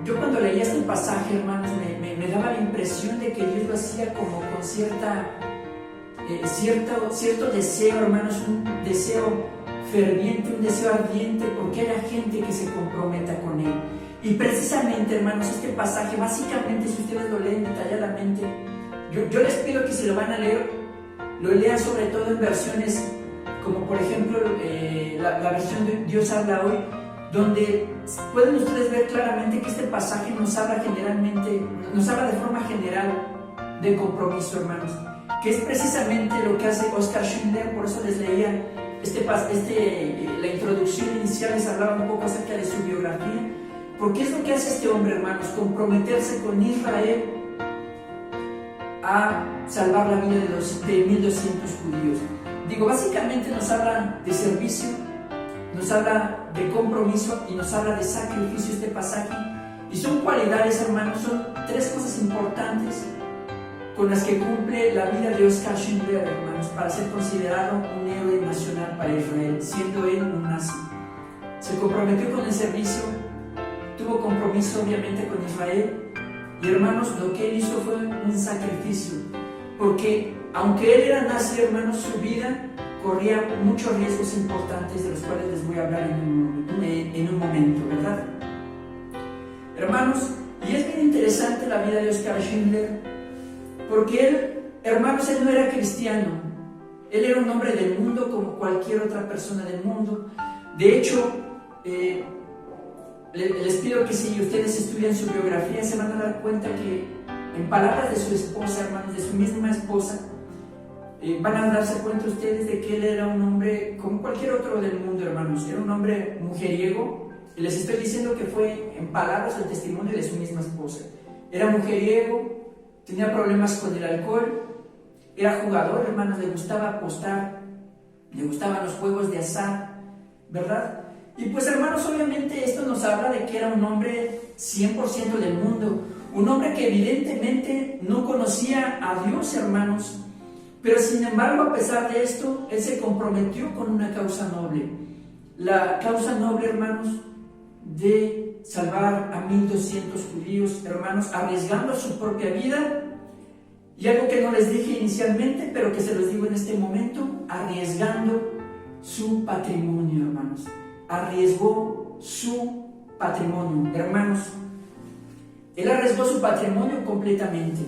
yo cuando leía este pasaje, hermanos, me daba la impresión de que Dios lo hacía como con cierto deseo, hermanos, un deseo ferviente, un deseo ardiente, porque haya gente que se comprometa con Él. Y precisamente, hermanos, este pasaje, básicamente, si ustedes lo leen detalladamente, yo les pido que si lo van a leer, lo lean sobre todo en versiones como por ejemplo la versión de Dios habla hoy, donde pueden ustedes ver claramente que este pasaje nos habla de forma general de compromiso, hermanos, que es precisamente lo que hace Oskar Schindler. Por eso les leía la introducción inicial, les hablaba un poco acerca de su biografía, porque es lo que hace este hombre, hermanos, comprometerse con Israel a salvar la vida de 1200 judíos. Digo, básicamente nos habla de servicio, nos habla de compromiso y nos habla de sacrificio este pasaje. Y son cualidades, hermanos, son tres cosas importantes con las que cumple la vida de Oskar Schindler, hermanos, para ser considerado un héroe nacional para Israel, siendo él un nazi. Se comprometió con el servicio, tuvo compromiso obviamente con Israel, y hermanos, lo que él hizo fue un sacrificio, porque aunque él era nazi, hermanos, su vida corría muchos riesgos importantes de los cuales les voy a hablar en un momento, ¿verdad? Hermanos, y es bien interesante la vida de Oskar Schindler, porque él, hermanos, él no era cristiano, él era un hombre del mundo como cualquier otra persona del mundo. De hecho, les pido que si ustedes estudian su biografía se van a dar cuenta que en palabras de su esposa, hermanos, de su misma esposa, van a darse cuenta ustedes de que él era un hombre como cualquier otro del mundo, hermanos. Era un hombre mujeriego, y les estoy diciendo que fue en palabras el testimonio de su misma esposa. Era mujeriego, tenía problemas con el alcohol, era jugador, hermanos, le gustaba apostar, le gustaban los juegos de azar, ¿verdad? Y pues, hermanos, obviamente esto nos habla de que era un hombre 100% del mundo, un hombre que evidentemente no conocía a Dios, hermanos, pero sin embargo, a pesar de esto, él se comprometió con una causa noble. La causa noble, hermanos, de salvar a 1200 judíos, hermanos, arriesgando su propia vida. Y algo que no les dije inicialmente, pero que se los digo en este momento, arriesgando su patrimonio, hermanos. Arriesgó su patrimonio, hermanos. Él arriesgó su patrimonio completamente.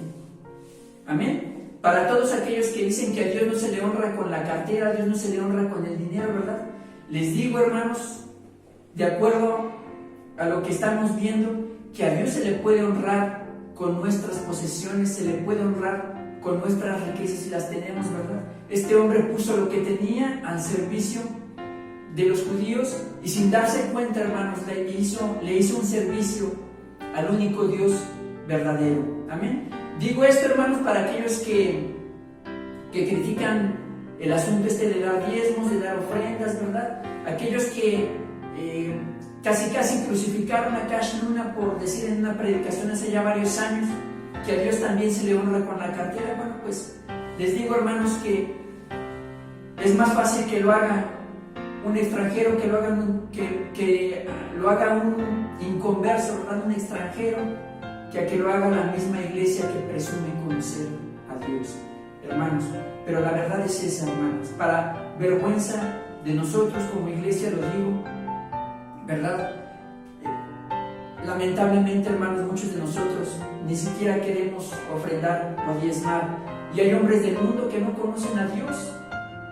Amén. Para todos aquellos que dicen que a Dios no se le honra con la cartera, a Dios no se le honra con el dinero, ¿verdad? Les digo, hermanos, de acuerdo a lo que estamos viendo, que a Dios se le puede honrar con nuestras posesiones, se le puede honrar con nuestras riquezas si las tenemos, ¿verdad? Este hombre puso lo que tenía al servicio de los judíos y sin darse cuenta, hermanos, le hizo un servicio al único Dios verdadero. Amén. Digo esto, hermanos, para aquellos que critican el asunto de dar diezmos, de dar ofrendas, ¿verdad? Aquellos que casi crucificaron a Cash Luna por decir en una predicación hace ya varios años que a Dios también se le honra con la cartera. Bueno, pues les digo, hermanos, que es más fácil que lo haga un extranjero, que lo haga un inconverso, ¿verdad? Un extranjero, que a que lo haga la misma iglesia que presume conocer a Dios, hermanos. Pero la verdad es esa, hermanos, para vergüenza de nosotros como iglesia, lo digo, ¿verdad? Lamentablemente, hermanos, muchos de nosotros ni siquiera queremos ofrendar o diezmar, y hay hombres del mundo que no conocen a Dios,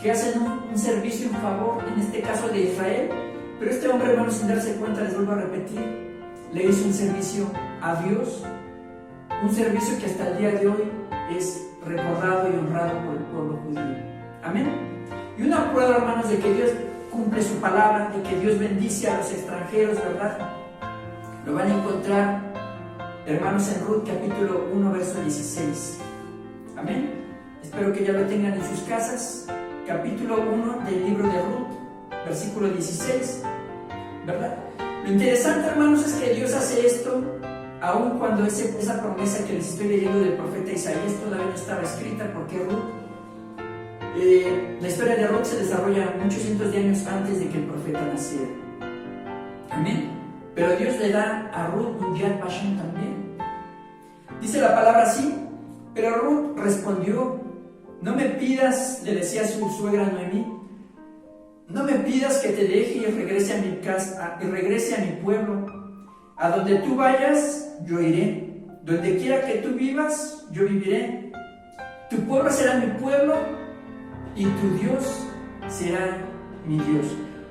que hacen un servicio en favor, en este caso de Israel, pero este hombre, hermanos, sin darse cuenta, les vuelvo a repetir, le hizo un servicio a Dios, un servicio que hasta el día de hoy es recordado y honrado por el pueblo judío. Amén. Y una prueba, hermanos, de que Dios cumple su palabra, de que Dios bendice a los extranjeros, ¿verdad? Lo van a encontrar, hermanos, en Ruth capítulo 1, verso 16. Amén. Espero que ya lo tengan en sus casas. Capítulo 1 del libro de Ruth, versículo 16, ¿verdad? Lo interesante, hermanos, es que Dios hace esto aun cuando esa promesa que les estoy leyendo del profeta Isaías todavía no estaba escrita, porque la historia de Ruth se desarrolla muchos cientos de años antes de que el profeta naciera. Amén. pero Dios le da a Ruth un Yad Vashem también. Dice la palabra así, pero Ruth respondió, no me pidas, le decía a su suegra Noemí, no me pidas que te deje y regrese a mi casa y regrese a mi pueblo. A donde tú vayas, yo iré. Donde quiera que tú vivas, yo viviré. Tu pueblo será mi pueblo y tu Dios será mi Dios.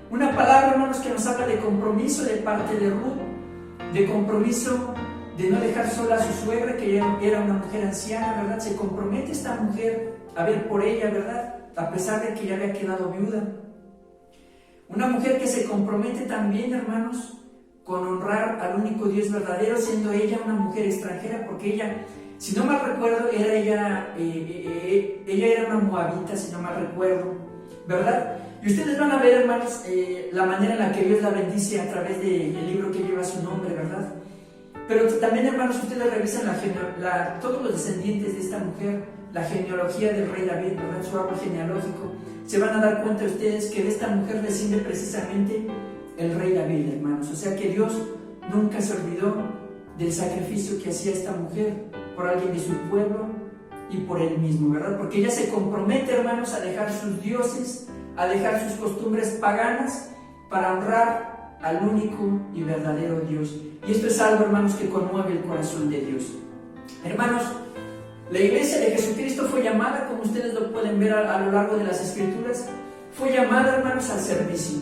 Una palabra, hermanos, que nos habla de compromiso de parte de Ruth, de compromiso de no dejar sola a su suegra, que era una mujer anciana, ¿verdad? Se compromete esta mujer a ver por ella, ¿verdad? A pesar de que ya había quedado viuda. Una mujer que se compromete también, hermanos, con honrar al único Dios verdadero, siendo ella una mujer extranjera, porque ella, si no mal recuerdo, ella era una moabita, si no mal recuerdo, ¿verdad? Y ustedes van a ver, hermanos, la manera en la que Dios la bendice a través del libro que lleva su nombre, ¿verdad? Pero también, hermanos, ustedes revisan todos los descendientes de esta mujer, la genealogía del rey David, ¿verdad? Su árbol genealógico. Se van a dar cuenta ustedes que de esta mujer desciende precisamente el rey David, hermanos. O sea que Dios nunca se olvidó del sacrificio que hacía esta mujer por alguien de su pueblo y por él mismo, ¿verdad? Porque ella se compromete, hermanos, a dejar sus dioses, a dejar sus costumbres paganas para honrar al único y verdadero Dios. Y esto es algo, hermanos, que conmueve el corazón de Dios. Hermanos, la iglesia de Jesucristo fue llamada, como ustedes lo pueden ver a lo largo de las Escrituras, fue llamada, hermanos, al servicio.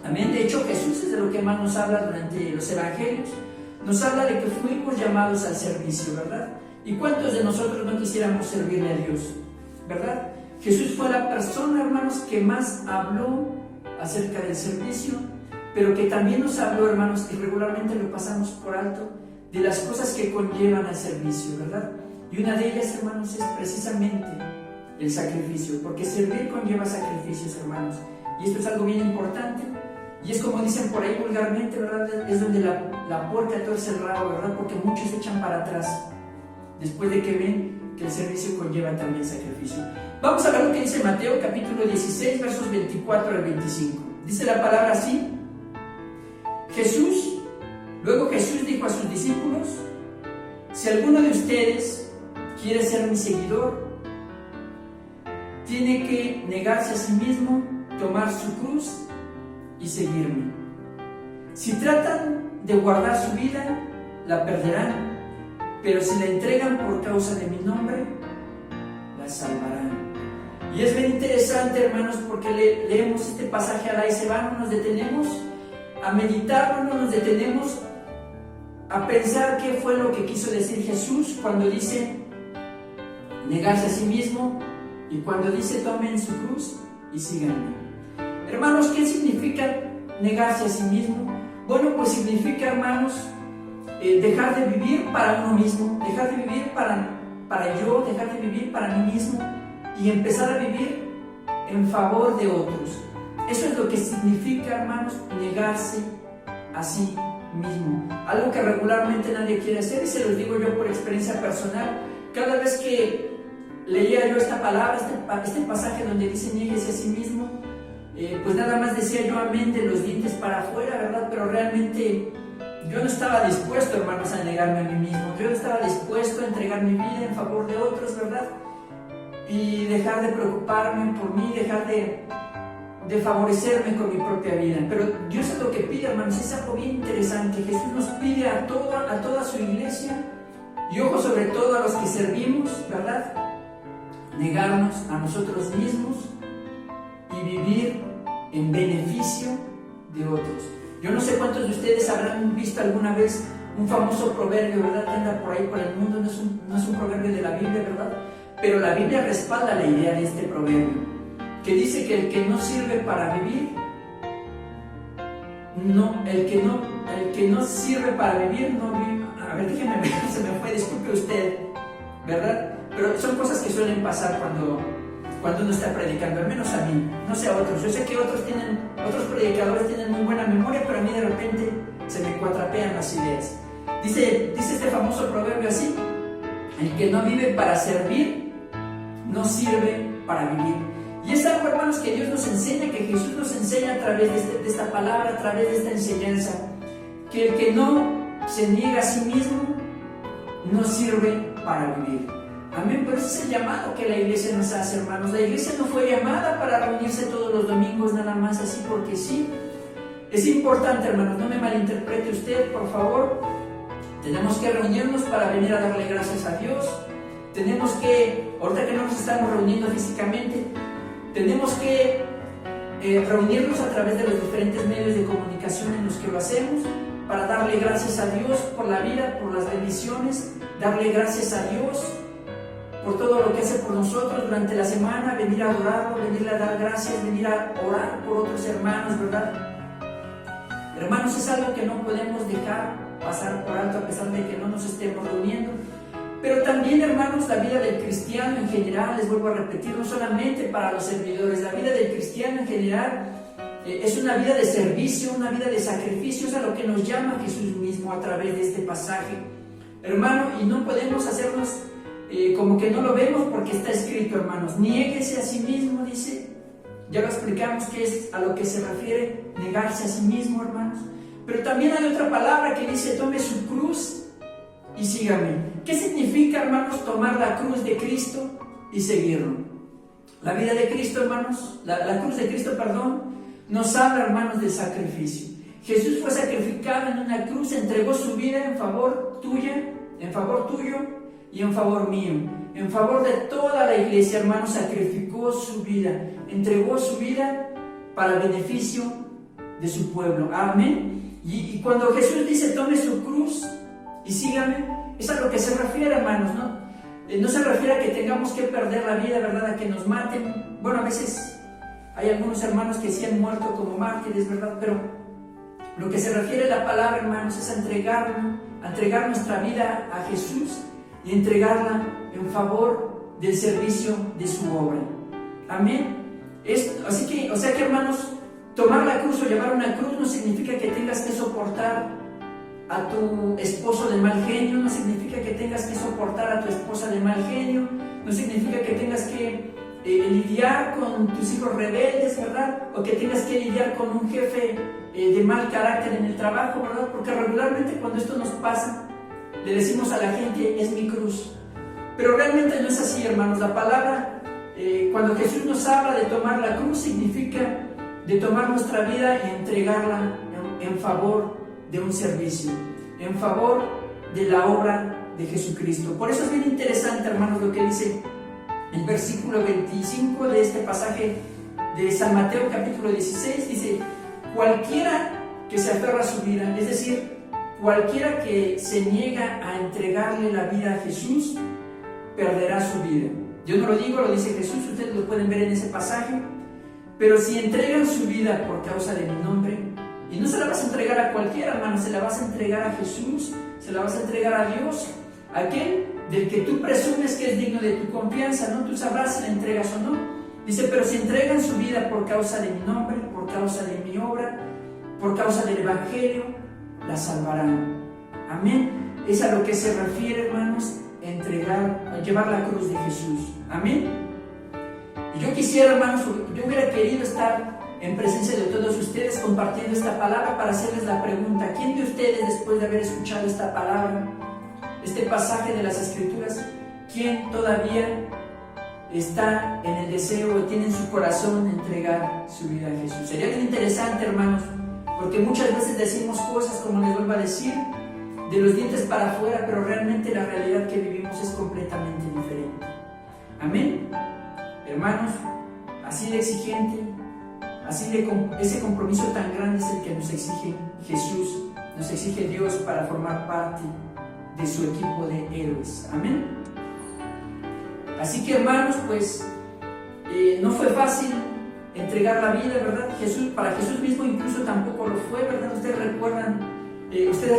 Amén. De hecho, Jesús es de lo que más nos habla durante los evangelios. Nos habla de que fuimos llamados al servicio, ¿verdad? ¿Y cuántos de nosotros no quisiéramos servirle a Dios? ¿Verdad? Jesús fue la persona, hermanos, que más habló acerca del servicio, pero que también nos habló, hermanos, y regularmente lo pasamos por alto, de las cosas que conllevan al servicio, ¿verdad? Y una de ellas, hermanos, es precisamente el sacrificio, porque servir conlleva sacrificios, hermanos. Y esto es algo bien importante. Y es como dicen por ahí vulgarmente, ¿verdad? Es donde la puerca torce el rabo, ¿verdad? Porque muchos se echan para atrás después de que ven que el servicio conlleva también sacrificio. Vamos a ver lo que dice Mateo capítulo 16, versos 24 al 25. Dice la palabra así. Luego Jesús dijo a sus discípulos, si alguno de ustedes quiere ser mi seguidor, tiene que negarse a sí mismo, tomar su cruz y seguirme. Si tratan de guardar su vida, la perderán, pero si la entregan por causa de mi nombre, la salvarán. Y es bien interesante, hermanos, porque leemos este pasaje a la y se van, no nos detenemos a meditar, no nos detenemos a pensar qué fue lo que quiso decir Jesús cuando dice negarse a sí mismo y cuando dice tomen su cruz y síganme. Hermanos, ¿qué significa negarse a sí mismo? Bueno, pues significa, hermanos, dejar de vivir para uno mismo, dejar de vivir para yo, dejar de vivir para mí mismo y empezar a vivir en favor de otros. Eso es lo que significa, hermanos, negarse a sí mismo. Algo que regularmente nadie quiere hacer, y se los digo yo por experiencia personal. Cada vez que leía yo esta palabra, este pasaje donde dice niéguese a sí mismo, pues nada más decía yo amén de los dientes para afuera, ¿verdad? Pero realmente yo no estaba dispuesto, hermanos, a negarme a mí mismo. Yo no estaba dispuesto a entregar mi vida en favor de otros, ¿verdad? Y dejar de preocuparme por mí, dejar de favorecerme con mi propia vida. Pero Dios es lo que pide, hermanos, es algo bien interesante. Jesús nos pide a toda su iglesia, y ojo, sobre todo a los que servimos, ¿verdad? Negarnos a nosotros mismos y vivir en beneficio de otros. Yo no sé cuántos de ustedes habrán visto alguna vez un famoso proverbio, ¿verdad? Que anda por ahí por el mundo, no es un proverbio de la Biblia, ¿verdad? Pero la Biblia respalda la idea de este proverbio, que dice que el que no sirve para vivir, el que no sirve para vivir, no vive. A ver, déjenme ver, se me fue, disculpe usted, ¿verdad? Pero son cosas que suelen pasar cuando uno está predicando, al menos a mí, no sé a otros. Yo sé que otros predicadores tienen muy buena memoria, pero a mí de repente se me cuatrapean las ideas. Dice este famoso proverbio así: el que no vive para servir, no sirve para vivir. Y es algo, hermanos, que Dios nos enseña, que Jesús nos enseña a través de esta palabra, a través de esta enseñanza. que el que no se niega a sí mismo no sirve para vivir. Amén. Pero ese es el llamado que la iglesia nos hace, hermanos. La iglesia no fue llamada para reunirse todos los domingos nada más así porque sí. Es importante, hermanos, no me malinterprete usted, por favor. Tenemos que reunirnos para venir a darle gracias a Dios. Tenemos que, ahorita que no nos estamos reuniendo físicamente, tenemos que reunirnos a través de los diferentes medios de comunicación en los que lo hacemos, para darle gracias a Dios por la vida, por las bendiciones, darle gracias a Dios por todo lo que hace por nosotros durante la semana, venir a adorarlo, venir a dar gracias, venir a orar por otros hermanos, ¿verdad? Hermanos, es algo que no podemos dejar pasar por alto a pesar de que no nos estemos reuniendo. Pero también, hermanos, la vida del cristiano en general, les vuelvo a repetir, no solamente para los servidores, la vida del cristiano en general es una vida de servicio, una vida de sacrificio, es a lo que nos llama Jesús mismo a través de este pasaje, hermano, y no podemos hacernos como que no lo vemos porque está escrito, hermanos, niéguese a sí mismo, dice, ya lo explicamos que es a lo que se refiere negarse a sí mismo, hermanos, pero también hay otra palabra que dice, tome su cruz y sígame. ¿Qué significa, hermanos, tomar la cruz de Cristo y seguirlo? La vida de Cristo, hermanos, la cruz de Cristo, perdón, nos habla, hermanos, del sacrificio. Jesús fue sacrificado en una cruz, entregó su vida en favor tuya, en favor tuyo y en favor mío, en favor de toda la iglesia, hermanos, sacrificó su vida, entregó su vida para el beneficio de su pueblo. Amén. Y cuando Jesús dice, tome su cruz y sígame, es a lo que se refiere, hermanos, ¿no? No se refiere a que tengamos que perder la vida, ¿verdad? A que nos maten. Bueno, a veces hay algunos hermanos que sí han muerto como mártires, ¿verdad? Pero lo que se refiere a la palabra, hermanos, es a entregar nuestra vida a Jesús y entregarla en favor del servicio de su obra. Amén. O sea que, hermanos, tomar la cruz o llevar una cruz no significa que tengas que soportar a tu esposo de mal genio, no significa que tengas que soportar a tu esposa de mal genio, no significa que tengas que lidiar con tus hijos rebeldes, ¿verdad? O que tengas que lidiar con un jefe de mal carácter en el trabajo, ¿verdad? Porque regularmente cuando esto nos pasa, le decimos a la gente, es mi cruz. Pero realmente no es así, hermanos. La palabra, cuando Jesús nos habla de tomar la cruz, significa de tomar nuestra vida y entregarla en favor de un servicio, en favor de la obra de Jesucristo. Por eso es bien interesante, hermanos, lo que dice el versículo 25 de este pasaje de San Mateo capítulo 16, dice, cualquiera que se aferra a su vida, es decir, cualquiera que se niega a entregarle la vida a Jesús, perderá su vida. Yo no lo digo, lo dice Jesús, ustedes lo pueden ver en ese pasaje, pero si entregan su vida por causa de mi nombre, y no se la vas a entregar a cualquiera, hermano, se la vas a entregar a Jesús, se la vas a entregar a Dios, aquel del que tú presumes que es digno de tu confianza, ¿no? Tú sabrás si la entregas o no. Dice, pero si entregan su vida por causa de mi nombre, por causa de mi obra, por causa del Evangelio, la salvarán. Amén. Es a lo que se refiere, hermanos, a llevar la cruz de Jesús. Amén. Y yo quisiera, hermanos, yo hubiera querido estar en presencia de todos ustedes compartiendo esta palabra para hacerles la pregunta, ¿quién de ustedes, después de haber escuchado esta palabra, este pasaje de las Escrituras, quién todavía está en el deseo y tiene en su corazón entregar su vida a Jesús? Sería bien interesante, hermanos, porque muchas veces decimos cosas, como les vuelvo a decir, de los dientes para afuera, pero realmente la realidad que vivimos es completamente diferente. Amén. Hermanos, así de exigente, ese compromiso tan grande es el que nos exige Jesús, nos exige Dios para formar parte de su equipo de héroes. Amén. Así que, hermanos, pues no fue fácil entregar la vida, ¿verdad? Para Jesús mismo incluso tampoco lo fue, ¿verdad? Ustedes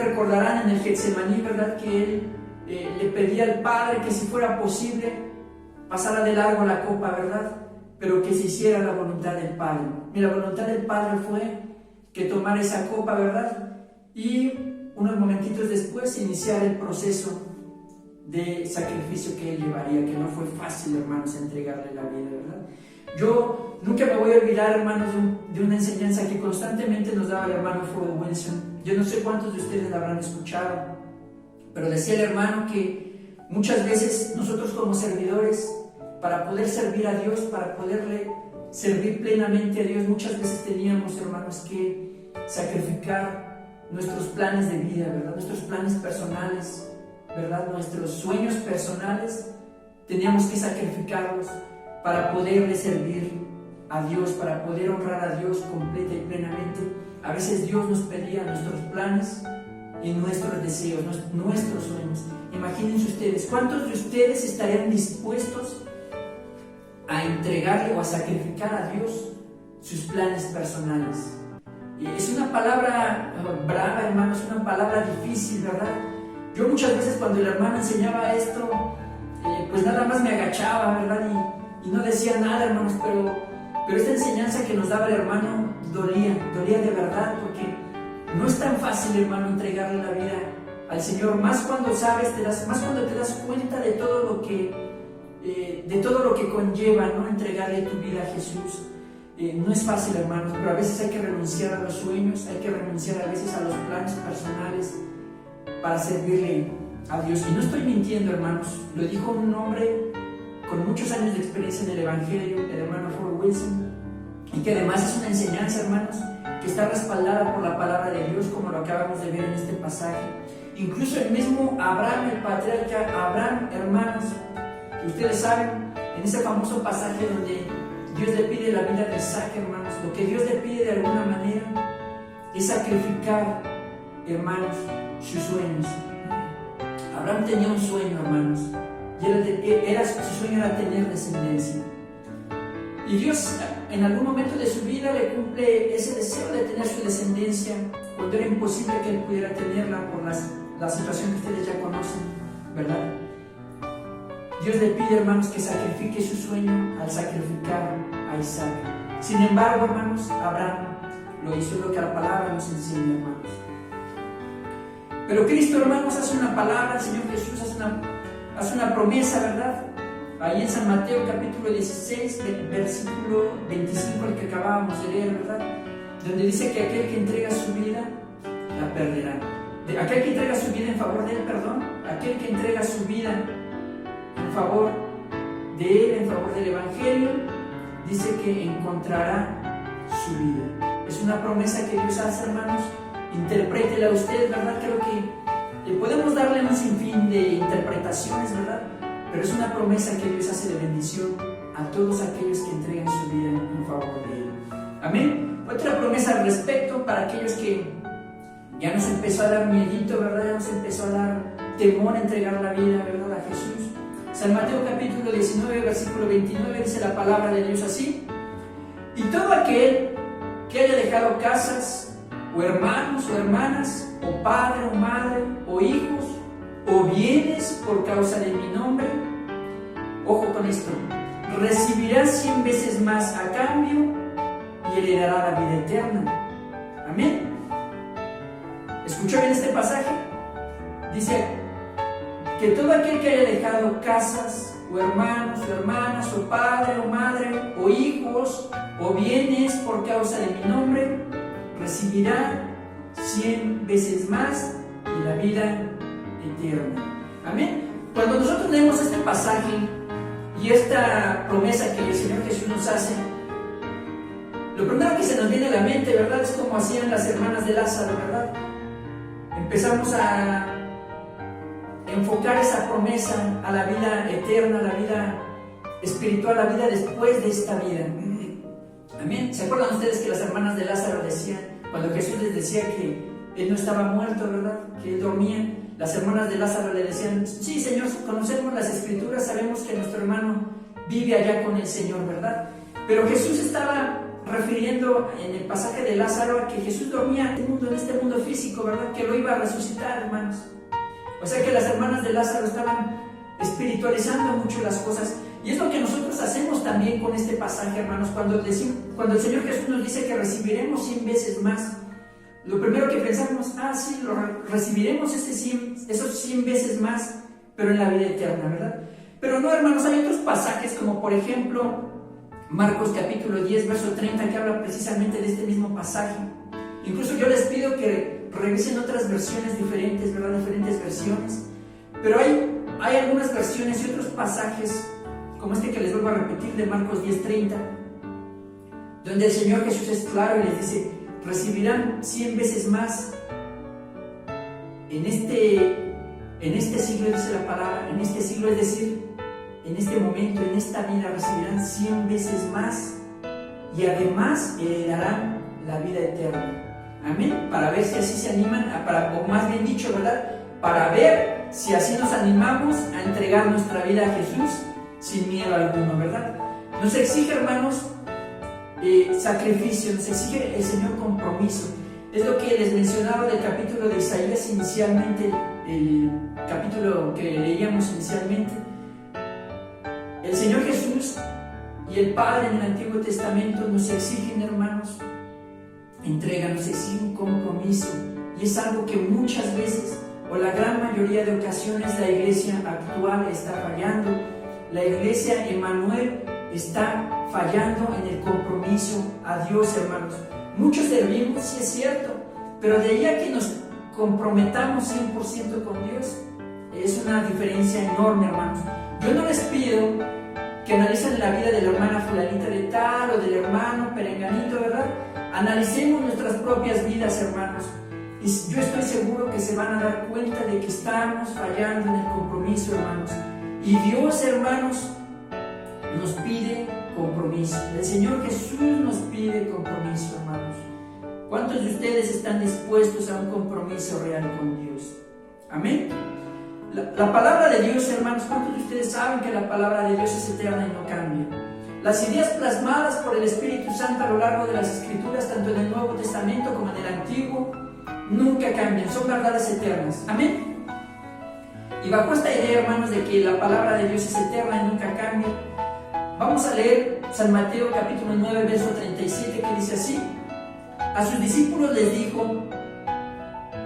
recordarán en el Getsemaní, ¿verdad? Que él le pedía al Padre que si fuera posible pasara de largo la copa, ¿verdad? Pero que se hiciera la voluntad del Padre. Y la voluntad del Padre fue que tomara esa copa, ¿verdad? Y unos momentitos después iniciar el proceso de sacrificio que él llevaría, que no fue fácil, hermanos, entregarle la vida, ¿verdad? Yo nunca me voy a olvidar, hermanos, de una enseñanza que constantemente nos daba el hermano Frodo Wilson. Yo no sé cuántos de ustedes la habrán escuchado, pero decía el hermano que muchas veces nosotros como servidores, para poder servir a Dios, para poderle servir plenamente a Dios, muchas veces teníamos, hermanos, que sacrificar nuestros planes de vida, ¿verdad? Nuestros planes personales, ¿verdad? Nuestros sueños personales, teníamos que sacrificarlos para poderle servir a Dios, para poder honrar a Dios completa y plenamente. A veces Dios nos pedía nuestros planes y nuestros deseos, nuestros sueños. Imagínense ustedes, ¿cuántos de ustedes estarían dispuestos a entregarle o a sacrificar a Dios sus planes personales? Es una palabra brava, hermano, es una palabra difícil, ¿verdad? Yo muchas veces cuando el hermano enseñaba esto, pues nada más me agachaba, ¿verdad? Y no decía nada, hermanos, pero esta enseñanza que nos daba el hermano dolía de verdad, porque no es tan fácil, hermano, entregarle la vida al Señor, más cuando sabes, más cuando te das cuenta de todo lo que conlleva, ¿no? Entregarle tu vida a Jesús. No es fácil, hermanos, pero a veces hay que renunciar a los sueños, hay que renunciar a veces a los planes personales para servirle a Dios. Y no estoy mintiendo, hermanos, lo dijo un hombre con muchos años de experiencia en el Evangelio, el hermano Ford Wilson, y que además es una enseñanza, hermanos, que está respaldada por la palabra de Dios, como lo acabamos de ver en este pasaje. Incluso el mismo Abraham, el patriarca Abraham, hermanos, que ustedes saben, en ese famoso pasaje donde Dios le pide la vida de Isaac, hermanos, lo que Dios le pide de alguna manera es sacrificar, hermanos, sus sueños. Abraham tenía un sueño, hermanos, y su sueño era tener descendencia. Y Dios en algún momento de su vida le cumple ese deseo de tener su descendencia, cuando era imposible que él pudiera tenerla por la situación que ustedes ya conocen, ¿verdad? Dios le pide, hermanos, que sacrifique su sueño al sacrificar a Isaac. Sin embargo, hermanos, Abraham lo hizo, lo que la palabra nos enseña, hermanos. Pero Cristo, hermanos, hace una palabra, el Señor Jesús hace una promesa, ¿verdad? Ahí en San Mateo capítulo 16, versículo 25, el que acabábamos de leer, ¿verdad? Donde dice que aquel que entrega su vida, la perderá. Aquel que entrega su vida en favor de él, perdón, aquel que entrega su vida en favor de él, en favor del Evangelio, dice que encontrará su vida. Es una promesa que Dios hace, hermanos. Interprétela usted, ¿verdad? Creo que podemos darle un sinfín de interpretaciones, ¿verdad? Pero es una promesa que Dios hace de bendición a todos aquellos que entregan su vida en favor de Él. Amén. Otra promesa al respecto para aquellos que ya nos empezó a dar miedito, ¿verdad? Ya nos empezó a dar temor a entregar la vida, ¿verdad? A Jesús. San Mateo capítulo 19, versículo 29 dice la palabra de Dios así: y todo aquel que haya dejado casas, o hermanos, o hermanas, o padre, o madre, o hijos, o bienes por causa de mi nombre, ojo con esto, recibirá 100 veces más a cambio y heredará la vida eterna. Amén. ¿Escuchó bien este pasaje? Dice que todo aquel que haya dejado casas, o hermanos, o hermanas, o padre, o madre, o hijos, o bienes por causa de mi nombre, recibirá 100 veces más y la vida eterna. Amén. Cuando nosotros leemos este pasaje y esta promesa que el Señor Jesús nos hace, lo primero que se nos viene a la mente, ¿verdad? Es como hacían las hermanas de Lázaro, ¿verdad? Empezamos a enfocar esa promesa a la vida eterna, a la vida espiritual, a la vida después de esta vida. Amén. ¿Se acuerdan ustedes que las hermanas de Lázaro decían, cuando Jesús les decía que él no estaba muerto, ¿verdad? Que él dormía? Las hermanas de Lázaro le decían, sí, Señor, conocemos las Escrituras, sabemos que nuestro hermano vive allá con el Señor, ¿verdad? Pero Jesús estaba refiriendo en el pasaje de Lázaro a que Jesús dormía en este mundo físico, ¿verdad? Que lo iba a resucitar, hermanos. O sea que las hermanas de Lázaro estaban espiritualizando mucho las cosas. Y es lo que nosotros hacemos también con este pasaje, hermanos. Cuando el Señor Jesús nos dice que recibiremos 100 veces más, lo primero que pensamos, sí, recibiremos esos 100 veces más, pero en la vida eterna, ¿verdad? Pero no, hermanos, hay otros pasajes, como por ejemplo, Marcos capítulo 10, verso 30, que habla precisamente de este mismo pasaje. Incluso yo les pido que revisen otras versiones diferentes, ¿verdad? Diferentes versiones. Pero hay algunas versiones y otros pasajes, como este que les vuelvo a repetir, de Marcos 10:30, donde el Señor Jesús es claro y les dice: recibirán 100 veces más en este siglo, dice la palabra, en este siglo, es decir, en este momento, en esta vida, recibirán 100 veces más y además heredarán la vida eterna. Amén. Para ver si así se animan, o más bien dicho, ¿verdad? Para ver si así nos animamos a entregar nuestra vida a Jesús sin miedo alguno, ¿verdad? Nos exige, hermanos, sacrificio, nos exige el Señor compromiso. Es lo que les mencionaba del capítulo de Isaías inicialmente, el capítulo que leíamos inicialmente. El Señor Jesús y el Padre en el Antiguo Testamento nos exigen, hermanos, entrega, nos exigen compromiso, y es algo que muchas veces, o la gran mayoría de ocasiones, la iglesia actual está fallando. La iglesia Emmanuel está fallando en el compromiso a Dios, hermanos. Muchos servimos, sí es cierto, pero de ahí a que nos comprometamos 100% con Dios, es una diferencia enorme, hermanos. Yo no les pido que analicen la vida de la hermana fulanita de tal o del hermano perenganito, ¿verdad? Analicemos nuestras propias vidas, hermanos, y yo estoy seguro que se van a dar cuenta de que estamos fallando en el compromiso, hermanos. Y Dios, hermanos, nos pide compromiso. El Señor Jesús nos pide compromiso, hermanos. ¿Cuántos de ustedes están dispuestos a un compromiso real con Dios? Amén. La palabra de Dios, hermanos, ¿cuántos de ustedes saben que la palabra de Dios es eterna y no cambia? Las ideas plasmadas por el Espíritu Santo a lo largo de las Escrituras, tanto en el Nuevo Testamento como en el Antiguo, nunca cambian, son verdades eternas. Amén. Y bajo esta idea, hermanos, de que la palabra de Dios es eterna y nunca cambia, vamos a leer San Mateo capítulo 9, verso 37, que dice así: a sus discípulos les dijo: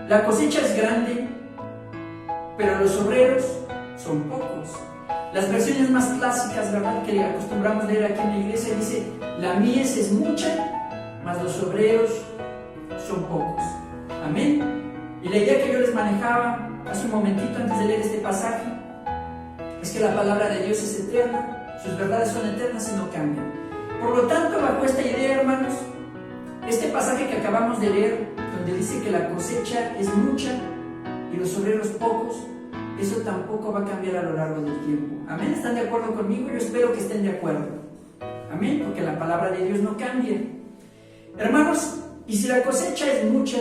la cosecha es grande, pero los obreros son pocos. Las versiones más clásicas, ¿verdad?, que acostumbramos leer aquí en la iglesia, dice: la mies es mucha, mas los obreros son pocos. Amén. Y la idea que yo les manejaba hace un momentito antes de leer este pasaje es que la palabra de Dios es eterna, sus verdades son eternas y no cambian. Por lo tanto, bajo esta idea, hermanos, este pasaje que acabamos de leer, donde dice que la cosecha es mucha y los obreros pocos, eso tampoco va a cambiar a lo largo del tiempo. Amén. ¿Están de acuerdo conmigo? Yo espero que estén de acuerdo. Amén. Porque la palabra de Dios no cambia. Hermanos, y si la cosecha es mucha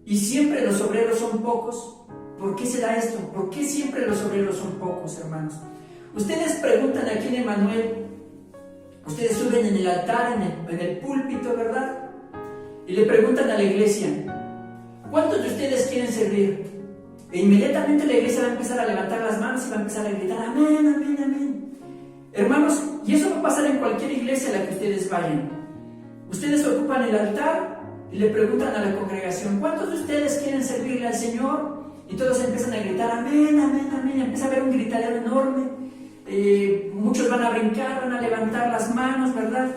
y siempre los obreros son pocos, ¿por qué se da esto? ¿Por qué siempre los obreros son pocos, hermanos? Ustedes preguntan aquí en Emmanuel, ustedes suben en el altar, en el púlpito, ¿verdad? Y le preguntan a la iglesia: ¿cuántos de ustedes quieren servir? E inmediatamente la iglesia va a empezar a levantar las manos y va a empezar a gritar: amén, amén, amén. Hermanos, y eso va a pasar en cualquier iglesia a la que ustedes vayan. Ustedes ocupan el altar y le preguntan a la congregación: ¿cuántos de ustedes quieren servirle al Señor? Y todos empiezan a gritar: amén, amén, amén. Empieza a haber un gritadero enorme. Muchos van a brincar, van a levantar las manos, ¿verdad?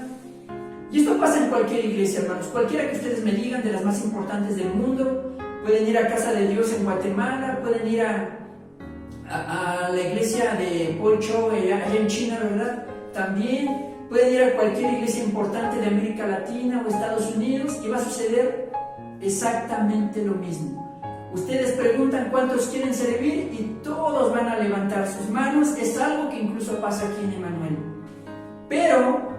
Y esto pasa en cualquier iglesia, hermanos. Cualquiera que ustedes me digan, de las más importantes del mundo. Pueden ir a Casa de Dios en Guatemala, pueden ir a la iglesia de Paul Cho allá en China, ¿verdad? También pueden ir a cualquier iglesia importante de América Latina o Estados Unidos y va a suceder exactamente lo mismo. Ustedes preguntan cuántos quieren servir y todos van a levantar sus manos. Es algo que incluso pasa aquí en Emmanuel. Pero,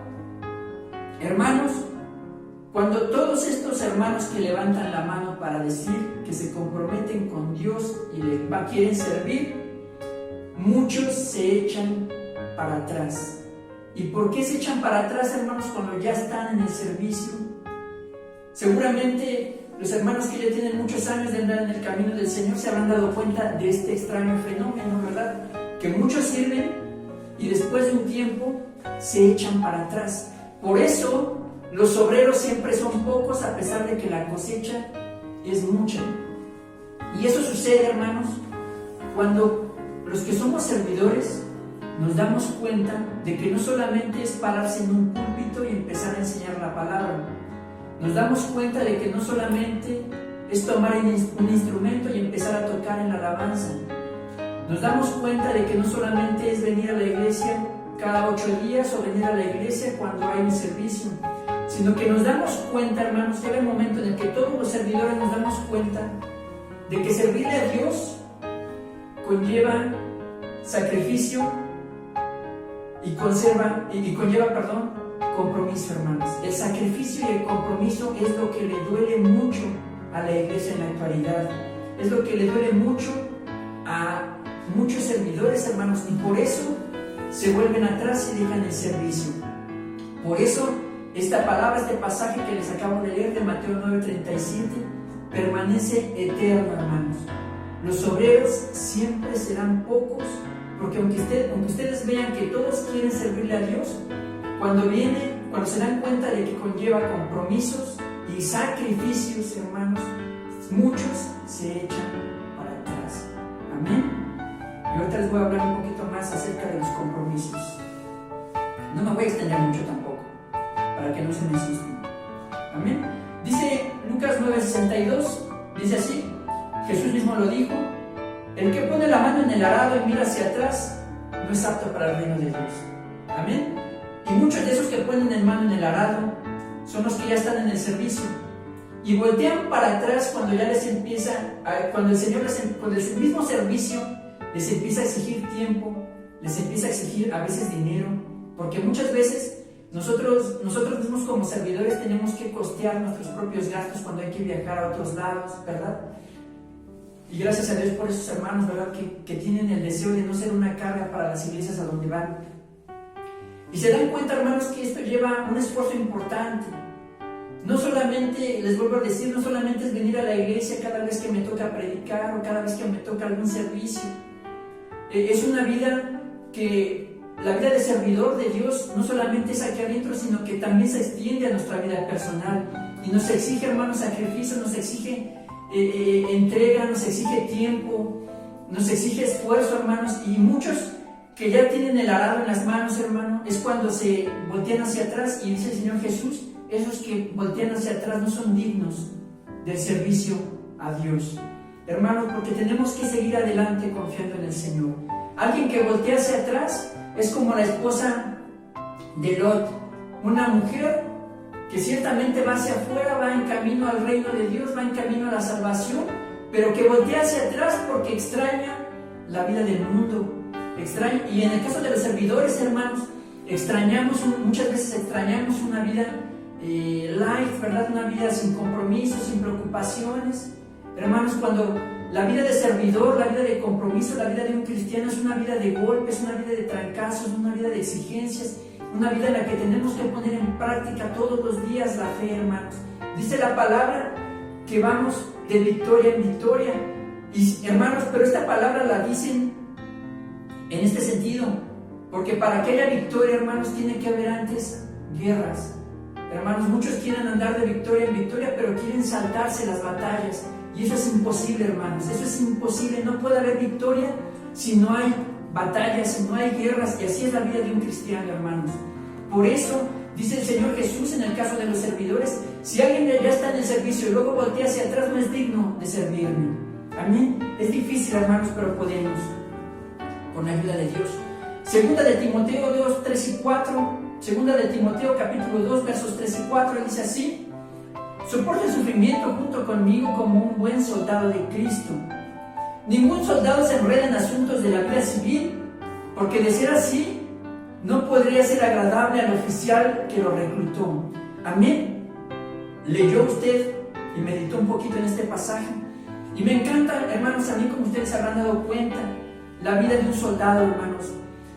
hermanos, cuando todos estos hermanos que levantan la mano para decir que se comprometen con Dios y quieren servir, muchos se echan para atrás. ¿Y por qué se echan para atrás, hermanos, cuando ya están en el servicio? Seguramente los hermanos que ya tienen muchos años de andar en el camino del Señor se habrán dado cuenta de este extraño fenómeno, ¿verdad? Que muchos sirven y después de un tiempo se echan para atrás. Por eso los obreros siempre son pocos, a pesar de que la cosecha es mucha. Y eso sucede, hermanos, cuando los que somos servidores nos damos cuenta de que no solamente es pararse en un púlpito y empezar a enseñar la palabra, nos damos cuenta de que no solamente es tomar un instrumento y empezar a tocar en la alabanza. Nos damos cuenta de que no solamente es venir a la iglesia cada 8 días o venir a la iglesia cuando hay un servicio, sino que nos damos cuenta, hermanos, llega el momento en el que todos los servidores nos damos cuenta de que servirle a Dios conlleva sacrificio y conlleva compromiso, hermanos. El sacrificio y el compromiso es lo que le duele mucho a la iglesia en la actualidad, es lo que le duele mucho a muchos servidores, hermanos, y por eso se vuelven atrás y dejan el servicio. Por eso esta palabra, este pasaje que les acabo de leer de Mateo 9:37 permanece eterno, hermanos. Los obreros siempre serán pocos, porque aunque ustedes vean que todos quieren servirle a Dios, cuando se dan cuenta de que conlleva compromisos y sacrificios, hermanos, muchos se echan para atrás. Amén. Y ahorita les voy a hablar un poquito más acerca de los compromisos. No me voy a extender mucho tampoco, para que no se me asusten. Amén. Dice Lucas 9:62, dice así, Jesús mismo lo dijo: el que pone la mano en el arado y mira hacia atrás no es apto para el reino de Dios. Amén. Y muchos de esos que ponen la mano en el arado son los que ya están en el servicio y voltean para atrás cuando ya les empieza, cuando el Señor cuando su mismo servicio les empieza a exigir tiempo, les empieza a exigir a veces dinero, porque muchas veces nosotros mismos como servidores tenemos que costear nuestros propios gastos cuando hay que viajar a otros lados, ¿verdad? Y gracias a Dios por esos hermanos, ¿verdad? Que tienen el deseo de no ser una carga para las iglesias a donde van. Y se dan cuenta, hermanos, que esto lleva un esfuerzo importante. No solamente, les vuelvo a decir, no solamente es venir a la iglesia cada vez que me toca predicar o cada vez que me toca algún servicio. Es una vida que, la vida de servidor de Dios, no solamente es aquí adentro, sino que también se extiende a nuestra vida personal. Y nos exige, hermanos, sacrificio, nos exige entrega, nos exige tiempo, nos exige esfuerzo, hermanos. Y muchos que ya tienen el arado en las manos, hermano, es cuando se voltean hacia atrás y dice el Señor Jesús, esos que voltean hacia atrás no son dignos del servicio a Dios. Hermanos, porque tenemos que seguir adelante confiando en el Señor. Alguien que voltea hacia atrás es como la esposa de Lot, una mujer que ciertamente va hacia afuera, va en camino al reino de Dios, va en camino a la salvación, pero que voltea hacia atrás porque extraña la vida del mundo. Y en el caso de los servidores, hermanos, muchas veces extrañamos una vida light, ¿verdad? Una vida sin compromisos, sin preocupaciones. Hermanos, cuando la vida de servidor, la vida de compromiso, la vida de un cristiano es una vida de golpes, una vida de trancazos, una vida de exigencias, una vida en la que tenemos que poner en práctica todos los días la fe, hermanos. Dice la palabra que vamos de victoria en victoria. Y hermanos, pero esta palabra la dicen en este sentido, porque para que haya victoria, hermanos, tiene que haber antes guerras. Hermanos, muchos quieren andar de victoria en victoria, pero quieren saltarse las batallas. Y eso es imposible, hermanos, eso es imposible. No puede haber victoria si no hay batallas, si no hay guerras, y así es la vida de un cristiano, hermanos. Por eso, dice el Señor Jesús en el caso de los servidores, si alguien ya está en el servicio y luego voltea hacia atrás, no es digno de servirme. Amén. Es difícil, hermanos, pero podemos, con la ayuda de Dios. Segunda de Timoteo 2, 3 y 4, segunda de Timoteo capítulo 2, versos 3 y 4, dice así: soporte el sufrimiento junto conmigo como un buen soldado de Cristo. Ningún soldado se enreda en asuntos de la vida civil, porque de ser así, no podría ser agradable al oficial que lo reclutó. Amén. Leyó usted y meditó un poquito en este pasaje. Y me encanta, hermanos, a mí, como ustedes habrán dado cuenta, la vida de un soldado, hermanos.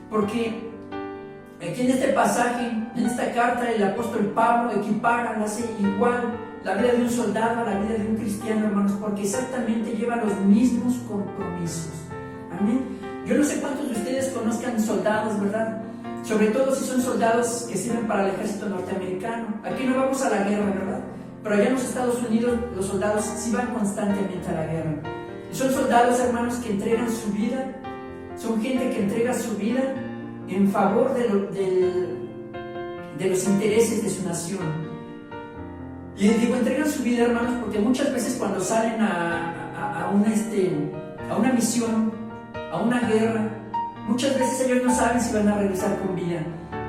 Porque aquí en este pasaje, en esta carta, el apóstol Pablo equipara, hace igual la vida de un soldado a la vida de un cristiano, hermanos, porque exactamente lleva los mismos compromisos. Amén. Yo no sé cuántos de ustedes conozcan soldados, ¿verdad? Sobre todo si son soldados que sirven para el ejército norteamericano. Aquí no vamos a la guerra, ¿verdad? Pero allá en los Estados Unidos los soldados sí van constantemente a la guerra. Y son soldados, hermanos, que entregan su vida, son gente que entrega su vida en favor de los intereses de su nación. Y digo, entregan su vida, hermanos, porque muchas veces cuando salen a una misión, a una guerra, muchas veces ellos no saben si van a regresar con vida.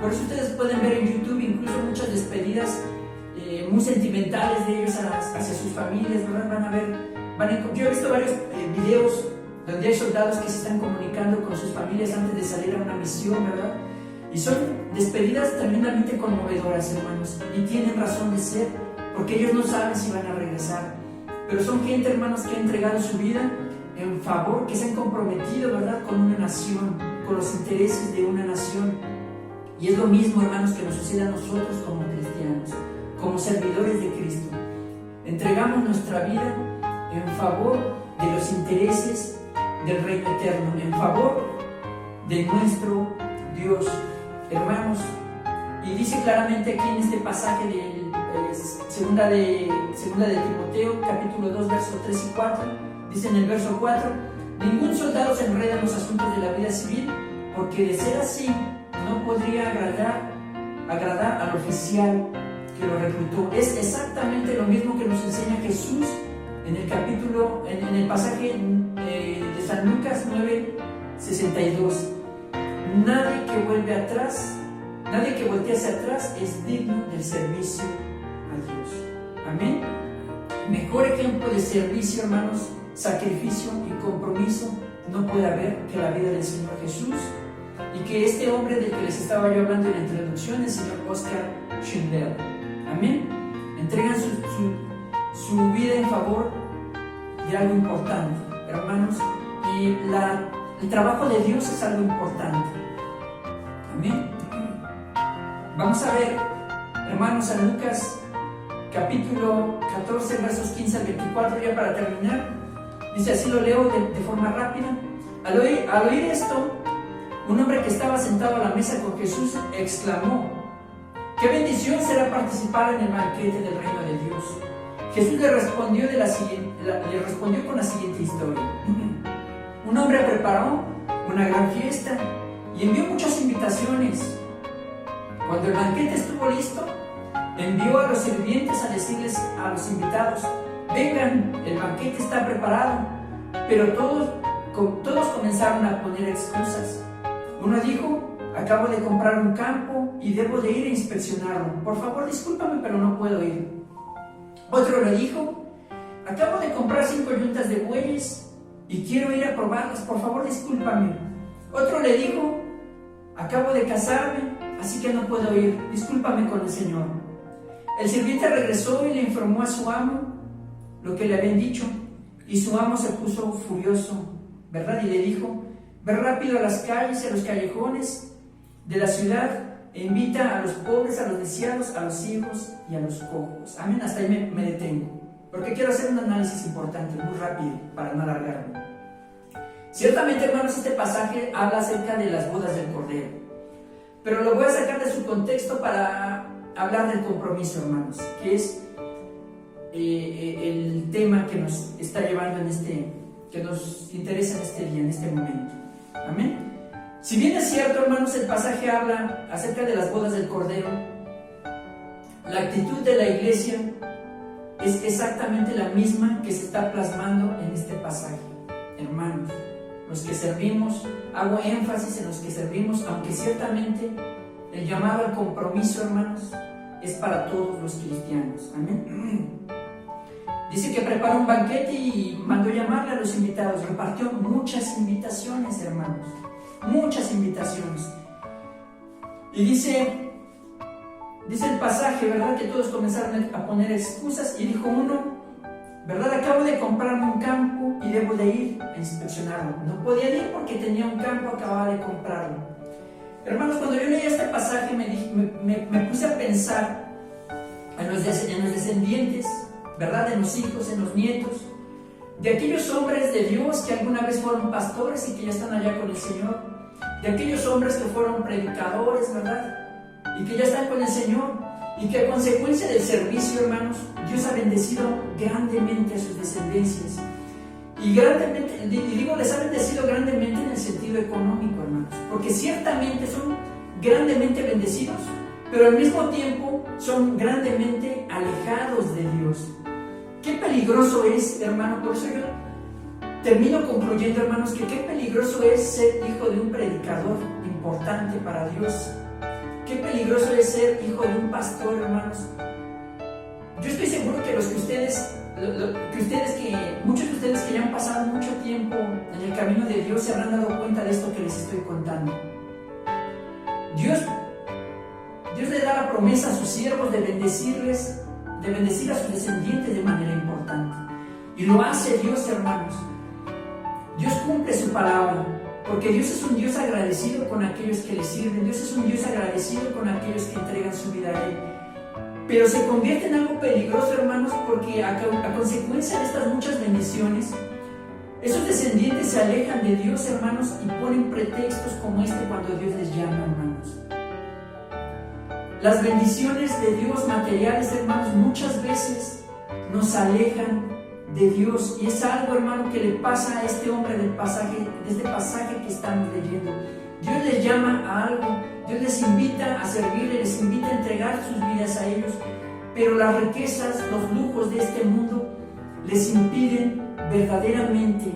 Por eso ustedes pueden ver en YouTube incluso muchas despedidas muy sentimentales de ellos hacia sus familias, ¿verdad? Yo he visto varios videos donde hay soldados que se están comunicando con sus familias antes de salir a una misión, ¿verdad? Y son despedidas tremendamente conmovedoras, hermanos, y tienen razón de ser, porque ellos no saben si van a regresar. Pero son gente, hermanos, que ha entregado su vida en favor, que se han comprometido, ¿verdad?, con una nación, con los intereses de una nación. Y es lo mismo, hermanos, que nos sucede a nosotros como cristianos, como servidores de Cristo. Entregamos nuestra vida en favor de los intereses del reino eterno, en favor de nuestro Dios, hermanos. Y dice claramente aquí en este pasaje de segunda de Timoteo, capítulo 2, versos 3 y 4, dice en el verso 4: ningún soldado se enreda en los asuntos de la vida civil, porque de ser así no podría agradar al oficial que lo reclutó. Es exactamente lo mismo que nos enseña Jesús en el pasaje de San Lucas 9:62. Nadie que voltee hacia atrás es digno del servicio a Dios. Amén. Mejor ejemplo de servicio, hermanos, sacrificio y compromiso no puede haber que la vida del Señor Jesús, y que este hombre del que les estaba yo hablando en la introducción, el señor Oscar Schindler. Amén. Entregan su vida en favor de algo importante, hermanos, y el trabajo de Dios es algo importante. Amén. Vamos a ver, hermanos, San Lucas capítulo 14, versos 15 al 24, ya para terminar. Dice, así lo leo de forma rápida. Al oír esto, un hombre que estaba sentado a la mesa con Jesús exclamó: ¡qué bendición será participar en el banquete del reino de Dios! Jesús le respondió con la siguiente historia. Un hombre preparó una gran fiesta y envió muchas invitaciones. Cuando el banquete estuvo listo, envió a los sirvientes a decirles a los invitados: vengan, el banquete está preparado. Pero todos comenzaron a poner excusas. Uno dijo: acabo de comprar un campo y debo de ir a inspeccionarlo. Por favor, discúlpame, pero no puedo ir. Otro le dijo: acabo de comprar 5 yuntas de bueyes y quiero ir a probarlas. Por favor, discúlpame. Otro le dijo: acabo de casarme, así que no puedo ir. Discúlpame con el Señor. El sirviente regresó y le informó a su amo lo que le habían dicho. Y su amo se puso furioso, ¿verdad? Y le dijo: ve rápido a las calles y a los callejones de la ciudad e invita a los pobres, a los lisiados, a los ciegos y a los cojos. Amén. Hasta ahí me detengo, porque quiero hacer un análisis importante, muy rápido, para no alargarme. Ciertamente, hermanos, este pasaje habla acerca de las bodas del Cordero, pero lo voy a sacar de su contexto para hablar del compromiso, hermanos, que es el tema que nos está llevando que nos interesa en este día, en este momento. Amén. Si bien es cierto, hermanos, el pasaje habla acerca de las bodas del Cordero, la actitud de la iglesia es exactamente la misma que se está plasmando en este pasaje. Hermanos, los que servimos, hago énfasis en los que servimos, aunque ciertamente el llamado al compromiso, hermanos, es para todos los cristianos. Amén. Dice que preparó un banquete y mandó llamarle a los invitados. Repartió muchas invitaciones, hermanos. Muchas invitaciones. Y dice el pasaje, ¿verdad?, que todos comenzaron a poner excusas. Y dijo uno: ¿verdad? Acabo de comprarme un campo y debo de ir a inspeccionarlo. No podía ir porque tenía un campo, acababa de comprarlo. Hermanos, cuando yo leí este pasaje me puse a pensar en los descendientes, ¿verdad?, en los hijos, en los nietos, de aquellos hombres de Dios que alguna vez fueron pastores y que ya están allá con el Señor, de aquellos hombres que fueron predicadores, ¿verdad?, y que ya están con el Señor, y que a consecuencia del servicio, hermanos, Dios ha bendecido grandemente a sus descendencias. Y grandemente, les ha bendecido grandemente en el sentido económico, hermanos, porque ciertamente son grandemente bendecidos, pero al mismo tiempo son grandemente alejados de Dios. Qué peligroso es, hermano, por eso yo termino concluyendo, hermanos, que qué peligroso es ser hijo de un predicador importante para Dios. Qué peligroso es ser hijo de un pastor, hermanos. Yo estoy seguro que muchos de ustedes que ya han pasado mucho tiempo en el camino de Dios se habrán dado cuenta de esto que les estoy contando. Dios le da la promesa a sus siervos de bendecir a sus descendientes de manera importante. Y lo hace Dios, hermanos. Dios cumple su palabra, porque Dios es un Dios agradecido con aquellos que le sirven. Dios es un Dios agradecido con aquellos que entregan su vida a Él. Pero se convierte en algo peligroso, hermanos, porque a consecuencia de estas muchas bendiciones, esos descendientes se alejan de Dios, hermanos, y ponen pretextos como este cuando Dios les llama, hermanos. Las bendiciones de Dios materiales, hermanos, muchas veces nos alejan de Dios, y es algo, hermano, que le pasa a este hombre de este pasaje que estamos leyendo. Dios les llama a algo, Dios les invita a servirle, les invita a entregar sus vidas a ellos, pero las riquezas, los lujos de este mundo les impiden verdaderamente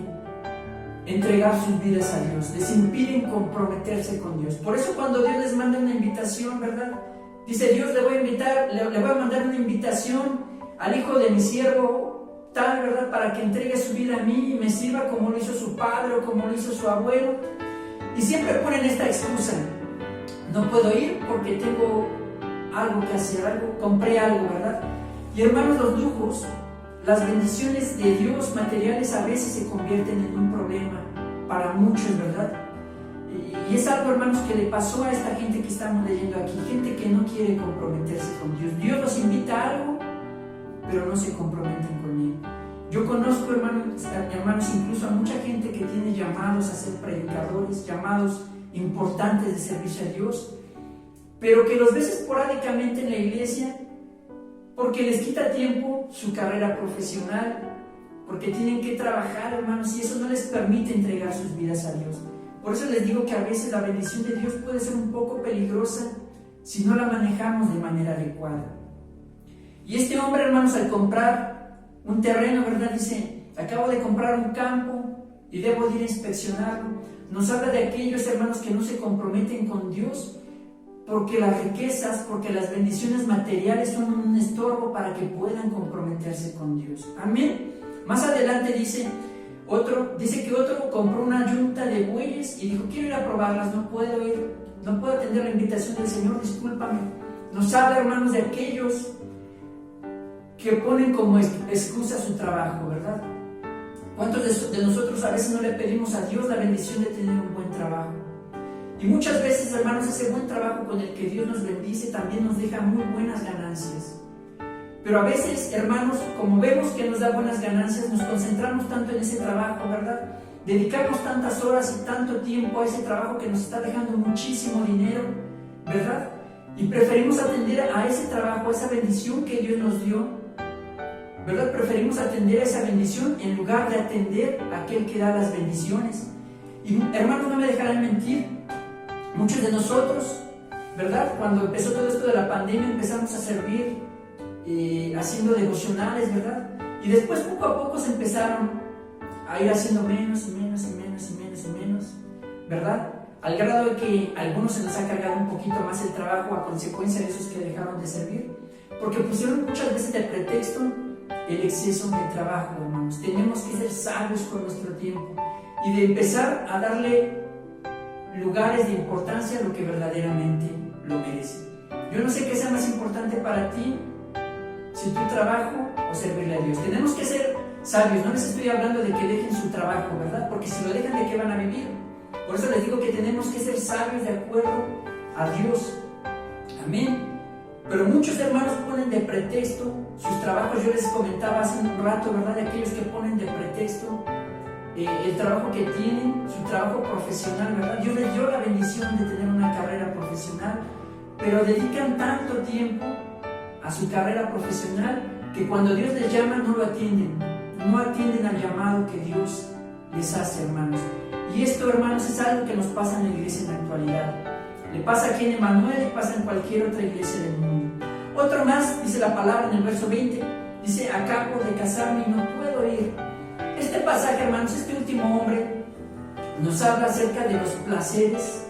entregar sus vidas a Dios, les impiden comprometerse con Dios. Por eso cuando Dios les manda una invitación, ¿verdad? Dice Dios, le voy a mandar una invitación al hijo de mi siervo tal, ¿verdad? Para que entregue su vida a mí y me sirva como lo hizo su padre o como lo hizo su abuelo. Y siempre ponen esta excusa: no puedo ir porque tengo algo que hacer, compré algo, ¿verdad? Y hermanos, los lujos, las bendiciones de Dios materiales a veces se convierten en un problema para muchos, ¿verdad? Y es algo, hermanos, que le pasó a esta gente que estamos leyendo aquí, gente que no quiere comprometerse con Dios. Dios los invita a algo, pero no se comprometen con Él. Yo conozco, hermanos, incluso a mucha gente que tiene llamados a ser predicadores, llamados importantes de servicio a Dios, pero que los ves esporádicamente en la iglesia porque les quita tiempo su carrera profesional, porque tienen que trabajar, hermanos, y eso no les permite entregar sus vidas a Dios. Por eso les digo que a veces la bendición de Dios puede ser un poco peligrosa si no la manejamos de manera adecuada. Y este hombre, hermanos, al comprar un terreno, ¿verdad? Dice, acabo de comprar un campo y debo ir a inspeccionarlo. Nos habla de aquellos, hermanos, que no se comprometen con Dios porque las riquezas, porque las bendiciones materiales son un estorbo para que puedan comprometerse con Dios. Amén. Más adelante dice que otro compró una yunta de bueyes y dijo, quiero ir a probarlas, no puedo atender la invitación del Señor, discúlpame. Nos habla, hermanos, de aquellos que ponen como excusa su trabajo, ¿verdad? ¿Cuántos de nosotros a veces no le pedimos a Dios la bendición de tener un buen trabajo? Y muchas veces, hermanos, ese buen trabajo con el que Dios nos bendice también nos deja muy buenas ganancias. Pero a veces, hermanos, como vemos que nos da buenas ganancias, nos concentramos tanto en ese trabajo, ¿verdad? Dedicamos tantas horas y tanto tiempo a ese trabajo que nos está dejando muchísimo dinero, ¿verdad? Y preferimos atender a ese trabajo, a esa bendición que Dios nos dio, ¿verdad? Preferimos atender a esa bendición en lugar de atender a aquel que da las bendiciones. Y hermanos, no me dejarán mentir, muchos de nosotros, ¿verdad? Cuando empezó todo esto de la pandemia empezamos a servir haciendo devocionales, ¿verdad? Y después poco a poco se empezaron a ir haciendo menos y menos y menos y menos y menos, ¿verdad? Al grado de que a algunos se les ha cargado un poquito más el trabajo a consecuencia de esos que dejaron de servir, porque pusieron muchas veces de pretexto el exceso de trabajo, hermanos. Tenemos que ser sabios con nuestro tiempo y de empezar a darle lugares de importancia a lo que verdaderamente lo merece. Yo no sé qué sea más importante para ti, si tu trabajo o servirle a Dios. Tenemos que ser sabios, no les estoy hablando de que dejen su trabajo, ¿verdad? Porque si lo dejan, ¿de qué van a vivir? Por eso les digo que tenemos que ser sabios de acuerdo a Dios. Amén. Pero muchos hermanos ponen de pretexto sus trabajos. Yo les comentaba hace un rato, ¿verdad? De aquellos que ponen de pretexto el trabajo que tienen, su trabajo profesional, ¿verdad? Dios les dio la bendición de tener una carrera profesional, pero dedican tanto tiempo a su carrera profesional que cuando Dios les llama no lo atienden, no atienden al llamado que Dios les hace, hermanos. Y esto, hermanos, es algo que nos pasa en la iglesia en la actualidad. Le pasa aquí en Emmanuel, le pasa en cualquier otra iglesia del mundo. Otro más, dice la palabra en el verso 20, dice, acabo de casarme y no puedo ir. Este pasaje, hermanos, este último hombre nos habla acerca de los placeres,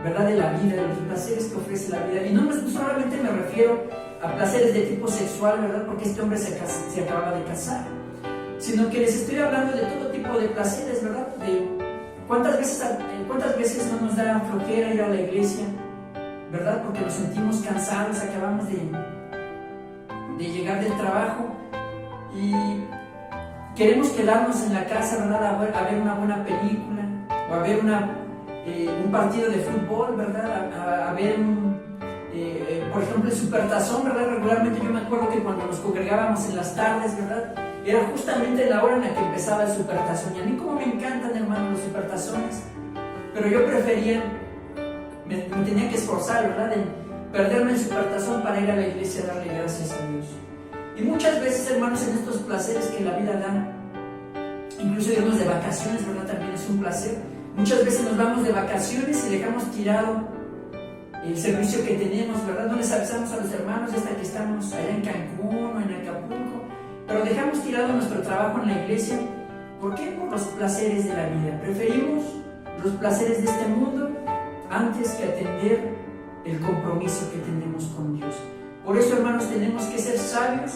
¿verdad?, de la vida, de los placeres que ofrece la vida. Y no solamente me refiero a placeres de tipo sexual, ¿verdad?, porque este hombre se acababa de casar, sino que les estoy hablando de todo tipo de placeres, ¿verdad? De cuántas veces no nos da flojera ir a la iglesia, ¿verdad? Porque nos sentimos cansados, acabamos de llegar del trabajo y queremos quedarnos en la casa, ¿verdad?, a ver una buena película, o a ver un partido de fútbol, ¿verdad?, a ver por ejemplo, el Supertazón, ¿verdad? Regularmente yo me acuerdo que cuando nos congregábamos en las tardes, ¿verdad?, era justamente la hora en la que empezaba el Supertazón. Y a mí como me encantan, hermanos, los Supertazones, pero yo prefería, me tenía que esforzar, ¿verdad?, en perderme el Supertazón para ir a la iglesia a darle gracias a Dios. Y muchas veces, hermanos, en estos placeres que la vida da, incluso irnos de vacaciones, ¿verdad?, también es un placer. Muchas veces nos vamos de vacaciones y dejamos tirado el servicio que tenemos, ¿verdad? No les avisamos a los hermanos hasta que estamos allá en Cancún o en Acapulco, pero dejamos tirado nuestro trabajo en la iglesia. ¿Por qué? Por los placeres de la vida. Preferimos los placeres de este mundo antes que atender el compromiso que tenemos con Dios. Por eso, hermanos, tenemos que ser sabios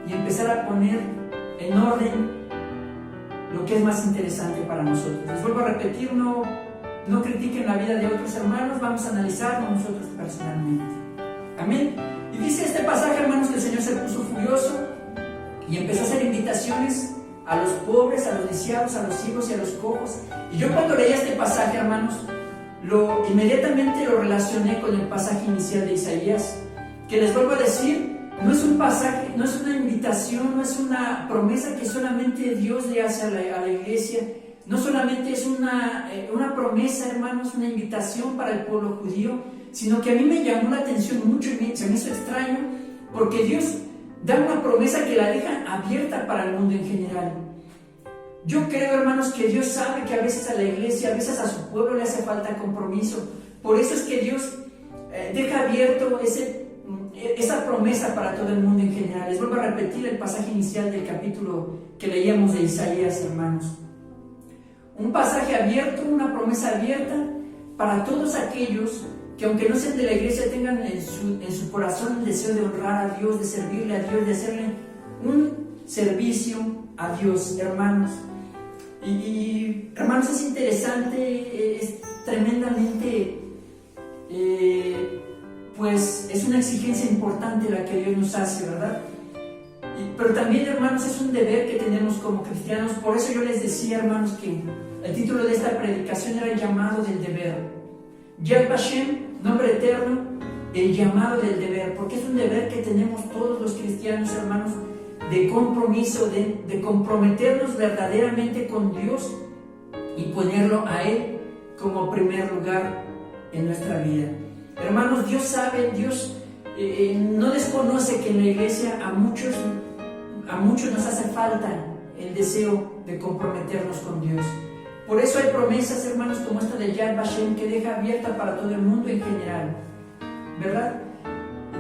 y empezar a poner en orden lo que es más interesante para nosotros. Les vuelvo a repetir, no critiquen la vida de otros hermanos, vamos a analizarlo nosotros personalmente. Amén. Y dice este pasaje, hermanos, que el Señor se puso furioso y empezó a hacer invitaciones a los pobres, a los lisiados, a los ciegos y a los cojos. Y yo cuando leía este pasaje, hermanos, inmediatamente lo relacioné con el pasaje inicial de Isaías, que les vuelvo a decir, no es un pasaje, no es una invitación, no es una promesa que solamente Dios le hace a la iglesia, no solamente es una promesa, hermanos, una invitación para el pueblo judío, sino que a mí me llamó la atención mucho y se me hizo extraño, porque Dios da una promesa que la deja abierta para el mundo en general. Yo creo, hermanos, que Dios sabe que a veces a la iglesia, a veces a su pueblo le hace falta compromiso. Por eso es que Dios deja abierto esa promesa para todo el mundo en general. Les vuelvo a repetir el pasaje inicial del capítulo que leíamos de Isaías, hermanos. Un pasaje abierto, una promesa abierta para todos aquellos que, aunque no sean de la iglesia, tengan en su corazón el deseo de honrar a Dios, de servirle a Dios, de hacerle un servicio a Dios, hermanos. Y hermanos, es interesante, es tremendamente, pues es una exigencia importante la que Dios nos hace, ¿verdad? Pero también, hermanos, es un deber que tenemos como cristianos. Por eso yo les decía, hermanos, que el título de esta predicación era el llamado del deber. Yad Vashem, nombre eterno, el llamado del deber, porque es un deber que tenemos todos los cristianos, hermanos, de compromiso, de comprometernos verdaderamente con Dios y ponerlo a Él como primer lugar en nuestra vida. Hermanos, Dios sabe, Dios no desconoce que en la iglesia a muchos nos hace falta el deseo de comprometernos con Dios. Por eso hay promesas, hermanos, como esta de Yad Vashem, que deja abierta para todo el mundo en general, ¿verdad?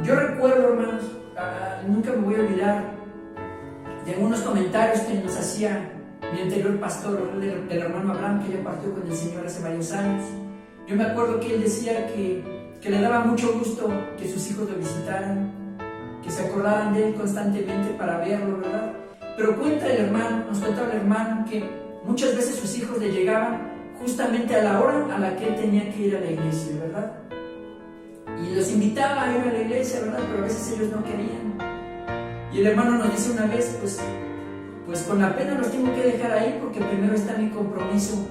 Yo recuerdo, hermanos, nunca me voy a olvidar de algunos comentarios que nos hacía mi anterior pastor, el hermano Abraham, que ya partió con el Señor hace varios años. Yo me acuerdo que él decía que le daba mucho gusto que sus hijos lo visitaran, que se acordaran de él constantemente para verlo, ¿verdad? Pero nos cuenta el hermano que muchas veces sus hijos le llegaban justamente a la hora a la que él tenía que ir a la iglesia, ¿verdad? Y los invitaba a ir a la iglesia, ¿verdad? Pero a veces ellos no querían. Y el hermano nos dice una vez, pues con la pena los tengo que dejar ahí porque primero está mi compromiso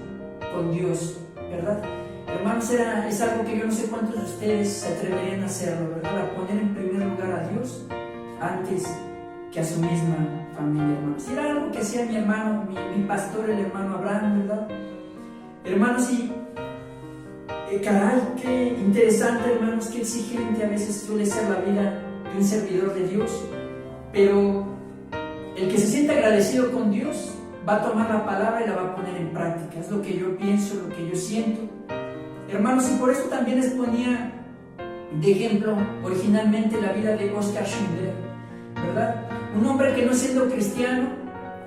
con Dios, ¿verdad? Hermanos, es algo que yo no sé cuántos de ustedes se atreverían a hacerlo, ¿verdad? A poner en primer lugar a Dios antes que a su misma familia, hermanos. Y era algo que hacía mi hermano, mi pastor, el hermano Abraham, ¿verdad? Hermanos, y caray, qué interesante, hermanos, qué exigente a veces suele ser la vida de un servidor de Dios. Pero el que se siente agradecido con Dios va a tomar la palabra y la va a poner en práctica. Es lo que yo pienso, lo que yo siento. Hermanos, y por eso también les ponía de ejemplo originalmente la vida de Oskar Schindler, ¿verdad? Un hombre que no siendo cristiano,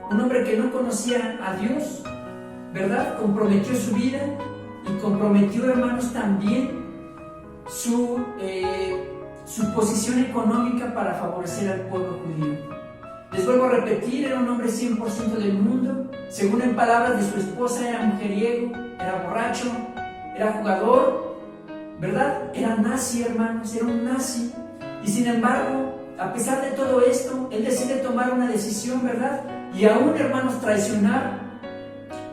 un hombre que no conocía a Dios, ¿verdad? Comprometió su vida y comprometió, hermanos, también su posición económica para favorecer al pueblo judío. Les vuelvo a repetir, era un hombre 100% del mundo. Según en palabras de su esposa, era mujeriego, era borracho, era jugador, ¿verdad? Era nazi, hermanos, era un nazi. Y sin embargo, a pesar de todo esto, él decide tomar una decisión, ¿verdad? Y aún, hermanos, traicionar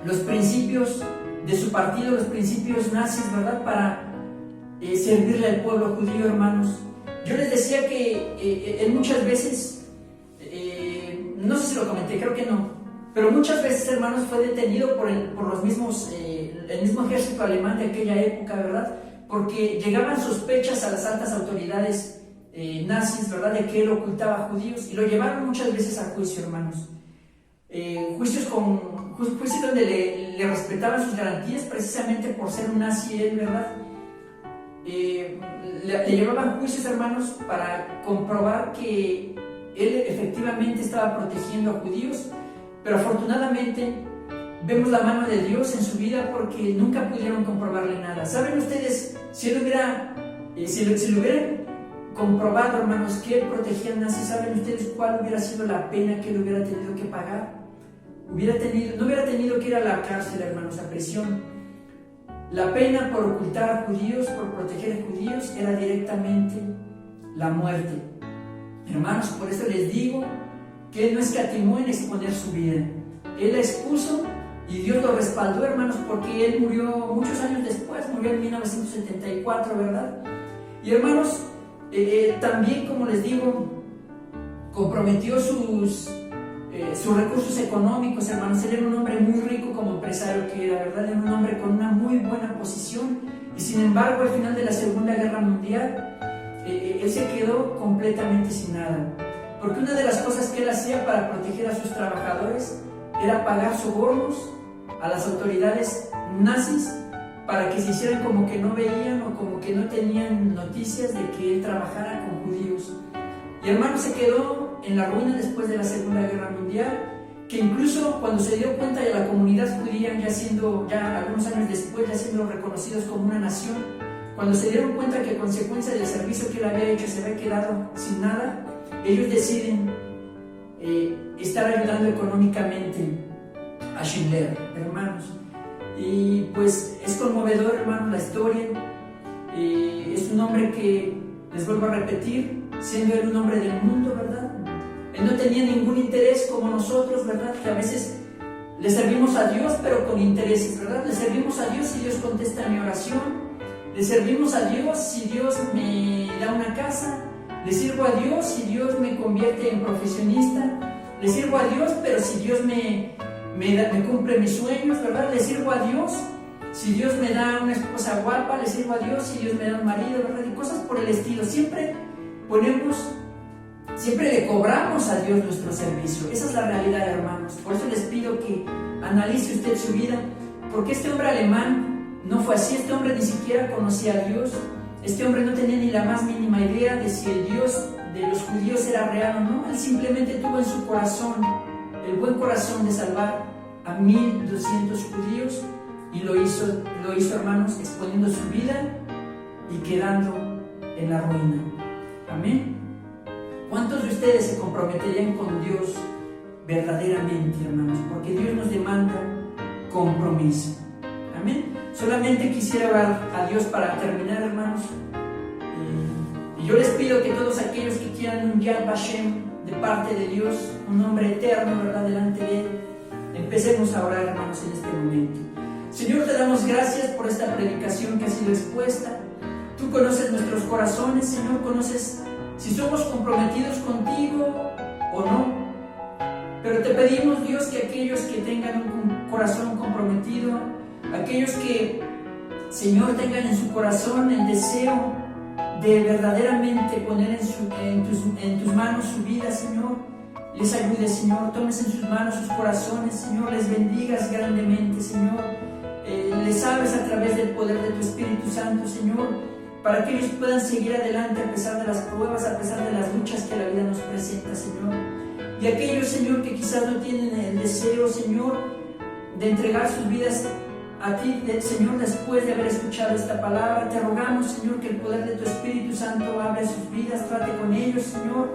los principios de su partido, los principios nazis, ¿verdad? Para servirle al pueblo judío, hermanos. Yo les decía que él muchas veces, no sé si lo comenté, creo que no, pero muchas veces, hermanos, fue detenido por los mismos, el mismo ejército alemán de aquella época, ¿verdad? Porque llegaban sospechas a las altas autoridades nazis, ¿verdad? De que él ocultaba judíos, y lo llevaron muchas veces a juicio, hermanos. Juicios donde le respetaban sus garantías precisamente por ser un nazi él, ¿verdad? Le llevaban juicios, hermanos, para comprobar que él efectivamente estaba protegiendo a judíos, pero afortunadamente vemos la mano de Dios en su vida porque nunca pudieron comprobarle nada. ¿Saben ustedes? Si lo hubieran comprobado, hermanos, que él protegía a nazis, ¿saben ustedes cuál hubiera sido la pena que él hubiera tenido que pagar? No hubiera tenido que ir a la cárcel, hermanos, a prisión. La pena por ocultar a judíos, por proteger a judíos, era directamente la muerte. Hermanos, por eso les digo que él no escatimó en exponer su vida. Él la expuso y Dios lo respaldó, hermanos, porque él murió muchos años después, murió en 1974, ¿verdad? Y hermanos, también, como les digo, comprometió sus recursos económicos, hermanos. Él era un hombre muy rico como empresario que era, ¿verdad? Era un hombre con una muy buena posición, y sin embargo, al final de la Segunda Guerra Mundial, él se quedó completamente sin nada, porque una de las cosas que él hacía para proteger a sus trabajadores era pagar sobornos a las autoridades nazis para que se hicieran como que no veían o como que no tenían noticias de que él trabajara con judíos. Y hermano, se quedó en la ruina después de la Segunda Guerra Mundial, que incluso cuando se dio cuenta de la comunidad judía, ya algunos años después, ya siendo reconocidos como una nación, cuando se dieron cuenta que a consecuencia del servicio que él había hecho se había quedado sin nada, ellos deciden estar ayudando económicamente a Schindler, hermanos. Y pues es conmovedor, hermano, la historia. Es un hombre que, les vuelvo a repetir, siendo él un hombre del mundo, ¿verdad? Él no tenía ningún interés como nosotros, ¿verdad? Que a veces le servimos a Dios, pero con intereses, ¿verdad? Le servimos a Dios si Dios contesta mi oración. Le servimos a Dios si Dios me da una casa. Le sirvo a Dios si Dios me convierte en profesionista. Le sirvo a Dios, pero si Dios me cumple mis sueños, ¿verdad? Le sirvo a Dios si Dios me da una esposa guapa. Le sirvo a Dios si Dios me da un marido, ¿verdad? Y cosas por el estilo. Siempre le cobramos a Dios nuestro servicio. Esa es la realidad, hermanos. Por eso les pido que analice usted su vida, porque este hombre alemán no fue así. Este hombre ni siquiera conocía a Dios. Este hombre no tenía ni la más mínima idea de si el Dios de los judíos era real o no. Él simplemente tuvo en su corazón el buen corazón de salvar a 1200 judíos, y lo hizo, hermanos, exponiendo su vida y quedando en la ruina. Amén. ¿Cuántos de ustedes se comprometerían con Dios verdaderamente, hermanos? Porque Dios nos demanda compromiso. Amén. Solamente quisiera orar a Dios para terminar, hermanos. Y yo les pido que todos aquellos que quieran un Yad Vashem de parte de Dios, un nombre eterno, ¿verdad?, delante de Él, empecemos a orar, hermanos, en este momento. Señor, te damos gracias por esta predicación que ha sido expuesta. Tú conoces nuestros corazones, Señor, conoces si somos comprometidos contigo o no. Pero te pedimos, Dios, que aquellos que tengan un corazón comprometido, aquellos que, Señor, tengan en su corazón el deseo de verdaderamente poner en tus manos su vida, Señor, les ayude, Señor. Tomes en sus manos sus corazones, Señor, les bendigas grandemente, Señor. Les hables a través del poder de tu Espíritu Santo, Señor, para que ellos puedan seguir adelante a pesar de las pruebas, a pesar de las luchas que la vida nos presenta, Señor. Y aquellos, Señor, que quizás no tienen el deseo, Señor, de entregar sus vidas a ti, Señor, después de haber escuchado esta palabra, te rogamos, Señor, que el poder de tu Espíritu Santo abra sus vidas, trate con ellos, Señor,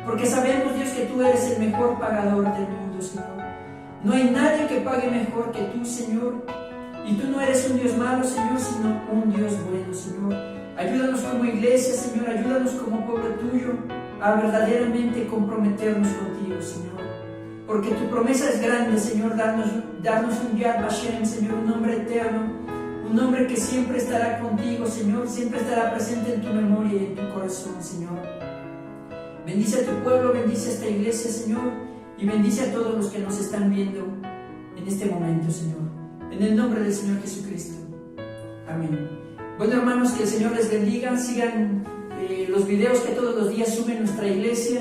porque sabemos, Dios, que tú eres el mejor pagador del mundo, Señor. No hay nadie que pague mejor que tú, Señor, y tú no eres un Dios malo, Señor, sino un Dios bueno, Señor. Ayúdanos como iglesia, Señor, ayúdanos como pueblo tuyo a verdaderamente comprometernos contigo, Señor. Porque tu promesa es grande, Señor, darnos un Yad Vashem, Señor, un nombre eterno, un nombre que siempre estará contigo, Señor, siempre estará presente en tu memoria y en tu corazón, Señor. Bendice a tu pueblo, bendice a esta iglesia, Señor, y bendice a todos los que nos están viendo en este momento, Señor. En el nombre del Señor Jesucristo. Amén. Bueno, hermanos, que el Señor les bendiga. Sigan los videos que todos los días sube nuestra iglesia.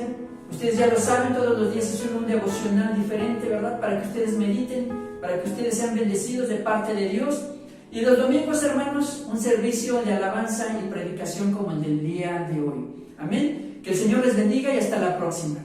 Ustedes ya lo saben, todos los días se sube un devocional diferente, ¿verdad? Para que ustedes mediten, para que ustedes sean bendecidos de parte de Dios. Y los domingos, hermanos, un servicio de alabanza y predicación como el del día de hoy. Amén. Que el Señor les bendiga y hasta la próxima.